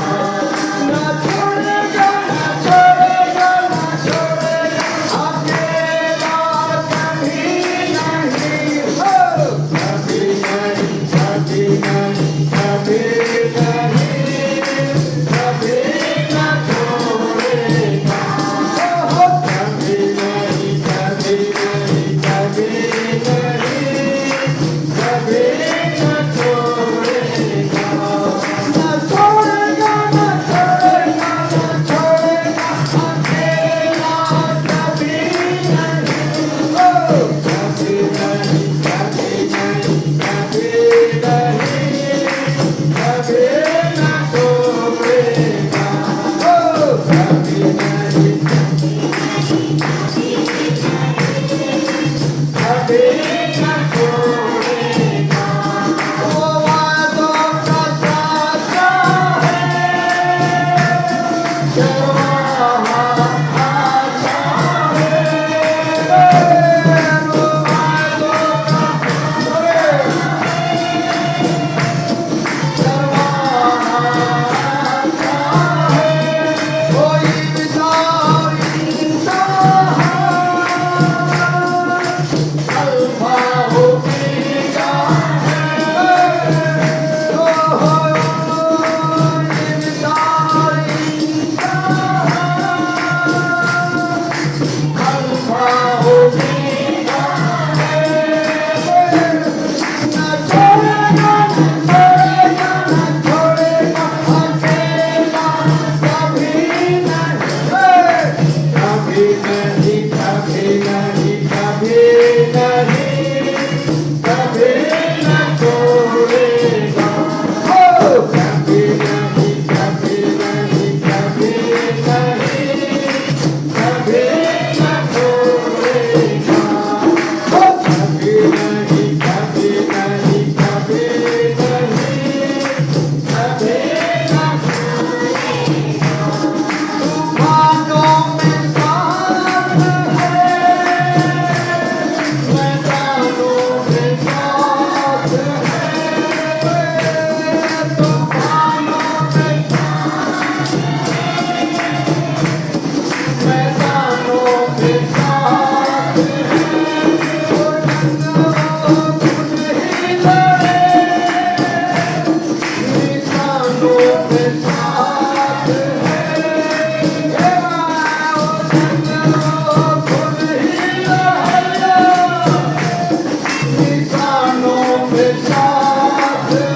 न छोड़ेगा न छोड़ेगा न छोड़ेगा, अकेला कभी नहीं हो, कभी नहीं कभी नहीं कभी नहीं कभी न छोड़ेगा, कभी नहीं कभी नहीं कभी नहीं कभी न छोड़ेगा, न छोड़ेगा न छोड़ेगा न छोड़ेगा, अकेला कभी नहीं हो, कभी नहीं कभी नहीं कभी नहीं कभी न छोड़ेगा, कभी नहीं कभी न छोड़ेगा, वो वादों का साचा है, शर्मा आशा है, वो वादों का शर्मा आशा है, कोई विचार इंसान अल्फा ओमेगा है, ओ विचार इंसान अल्फा ओमेगा है, न छोड़ेगा न छोड़ेगा न छोड़ेगा, अकेला कभी नहीं, कभी नहीं कभी नहीं कभी नहीं कभी न छोड़ेगा, कभी नहीं कभी नहीं कभी नहीं कभी न छोड़ेगा, कभी नहीं कभी नहीं कभी नहीं कभी न तूफानों में साथ है, मैदानों में साथ है, तूफानों में मैदानों में साथ है, वो जंगलों खुद ही लड़े, निशानों में साथ है, वो जंगलों खुद ही लड़े, निशानों में साथ है,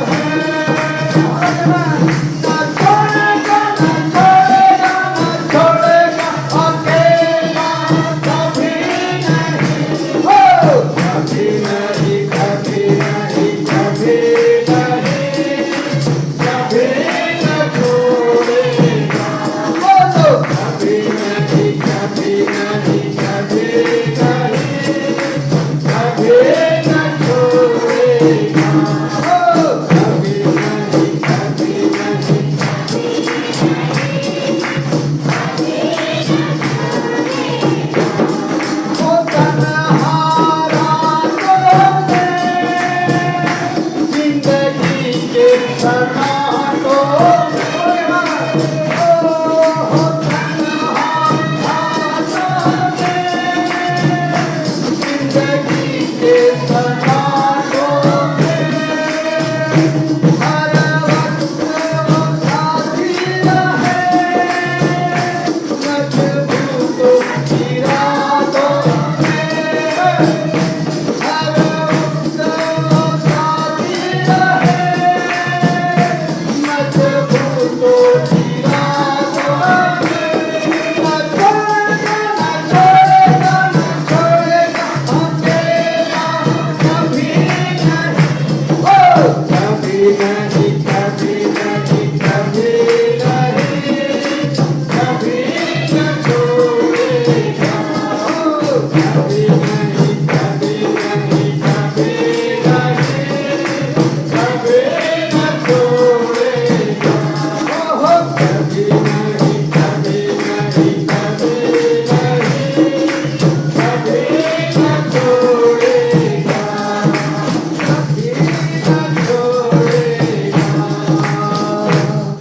न छोड़ेगा न छोड़ेगा न छोड़ेगा, अकेला कभी नहीं हो, कभी नहीं कभी नहीं कभी नहीं कभी न छोड़ेगा, कभी नहीं कभी नहीं कभी नहीं कभी न छोड़ेगा, कभी नहीं कभी नहीं वो तन्हा रातों में, जिंदगी के सन्नाटों में, ओ तन्हा रातों में, जिंदगी के सन्नाटों में, हर वक्त वो साथी रहे, मजबूतों की रातों में, हर वक्त वो साथी रहे, मजबूतों की रातों में, न छोड़ेगा न छोड़ेगा न छोड़ेगा, अकेला कभी नहीं, कभी नहीं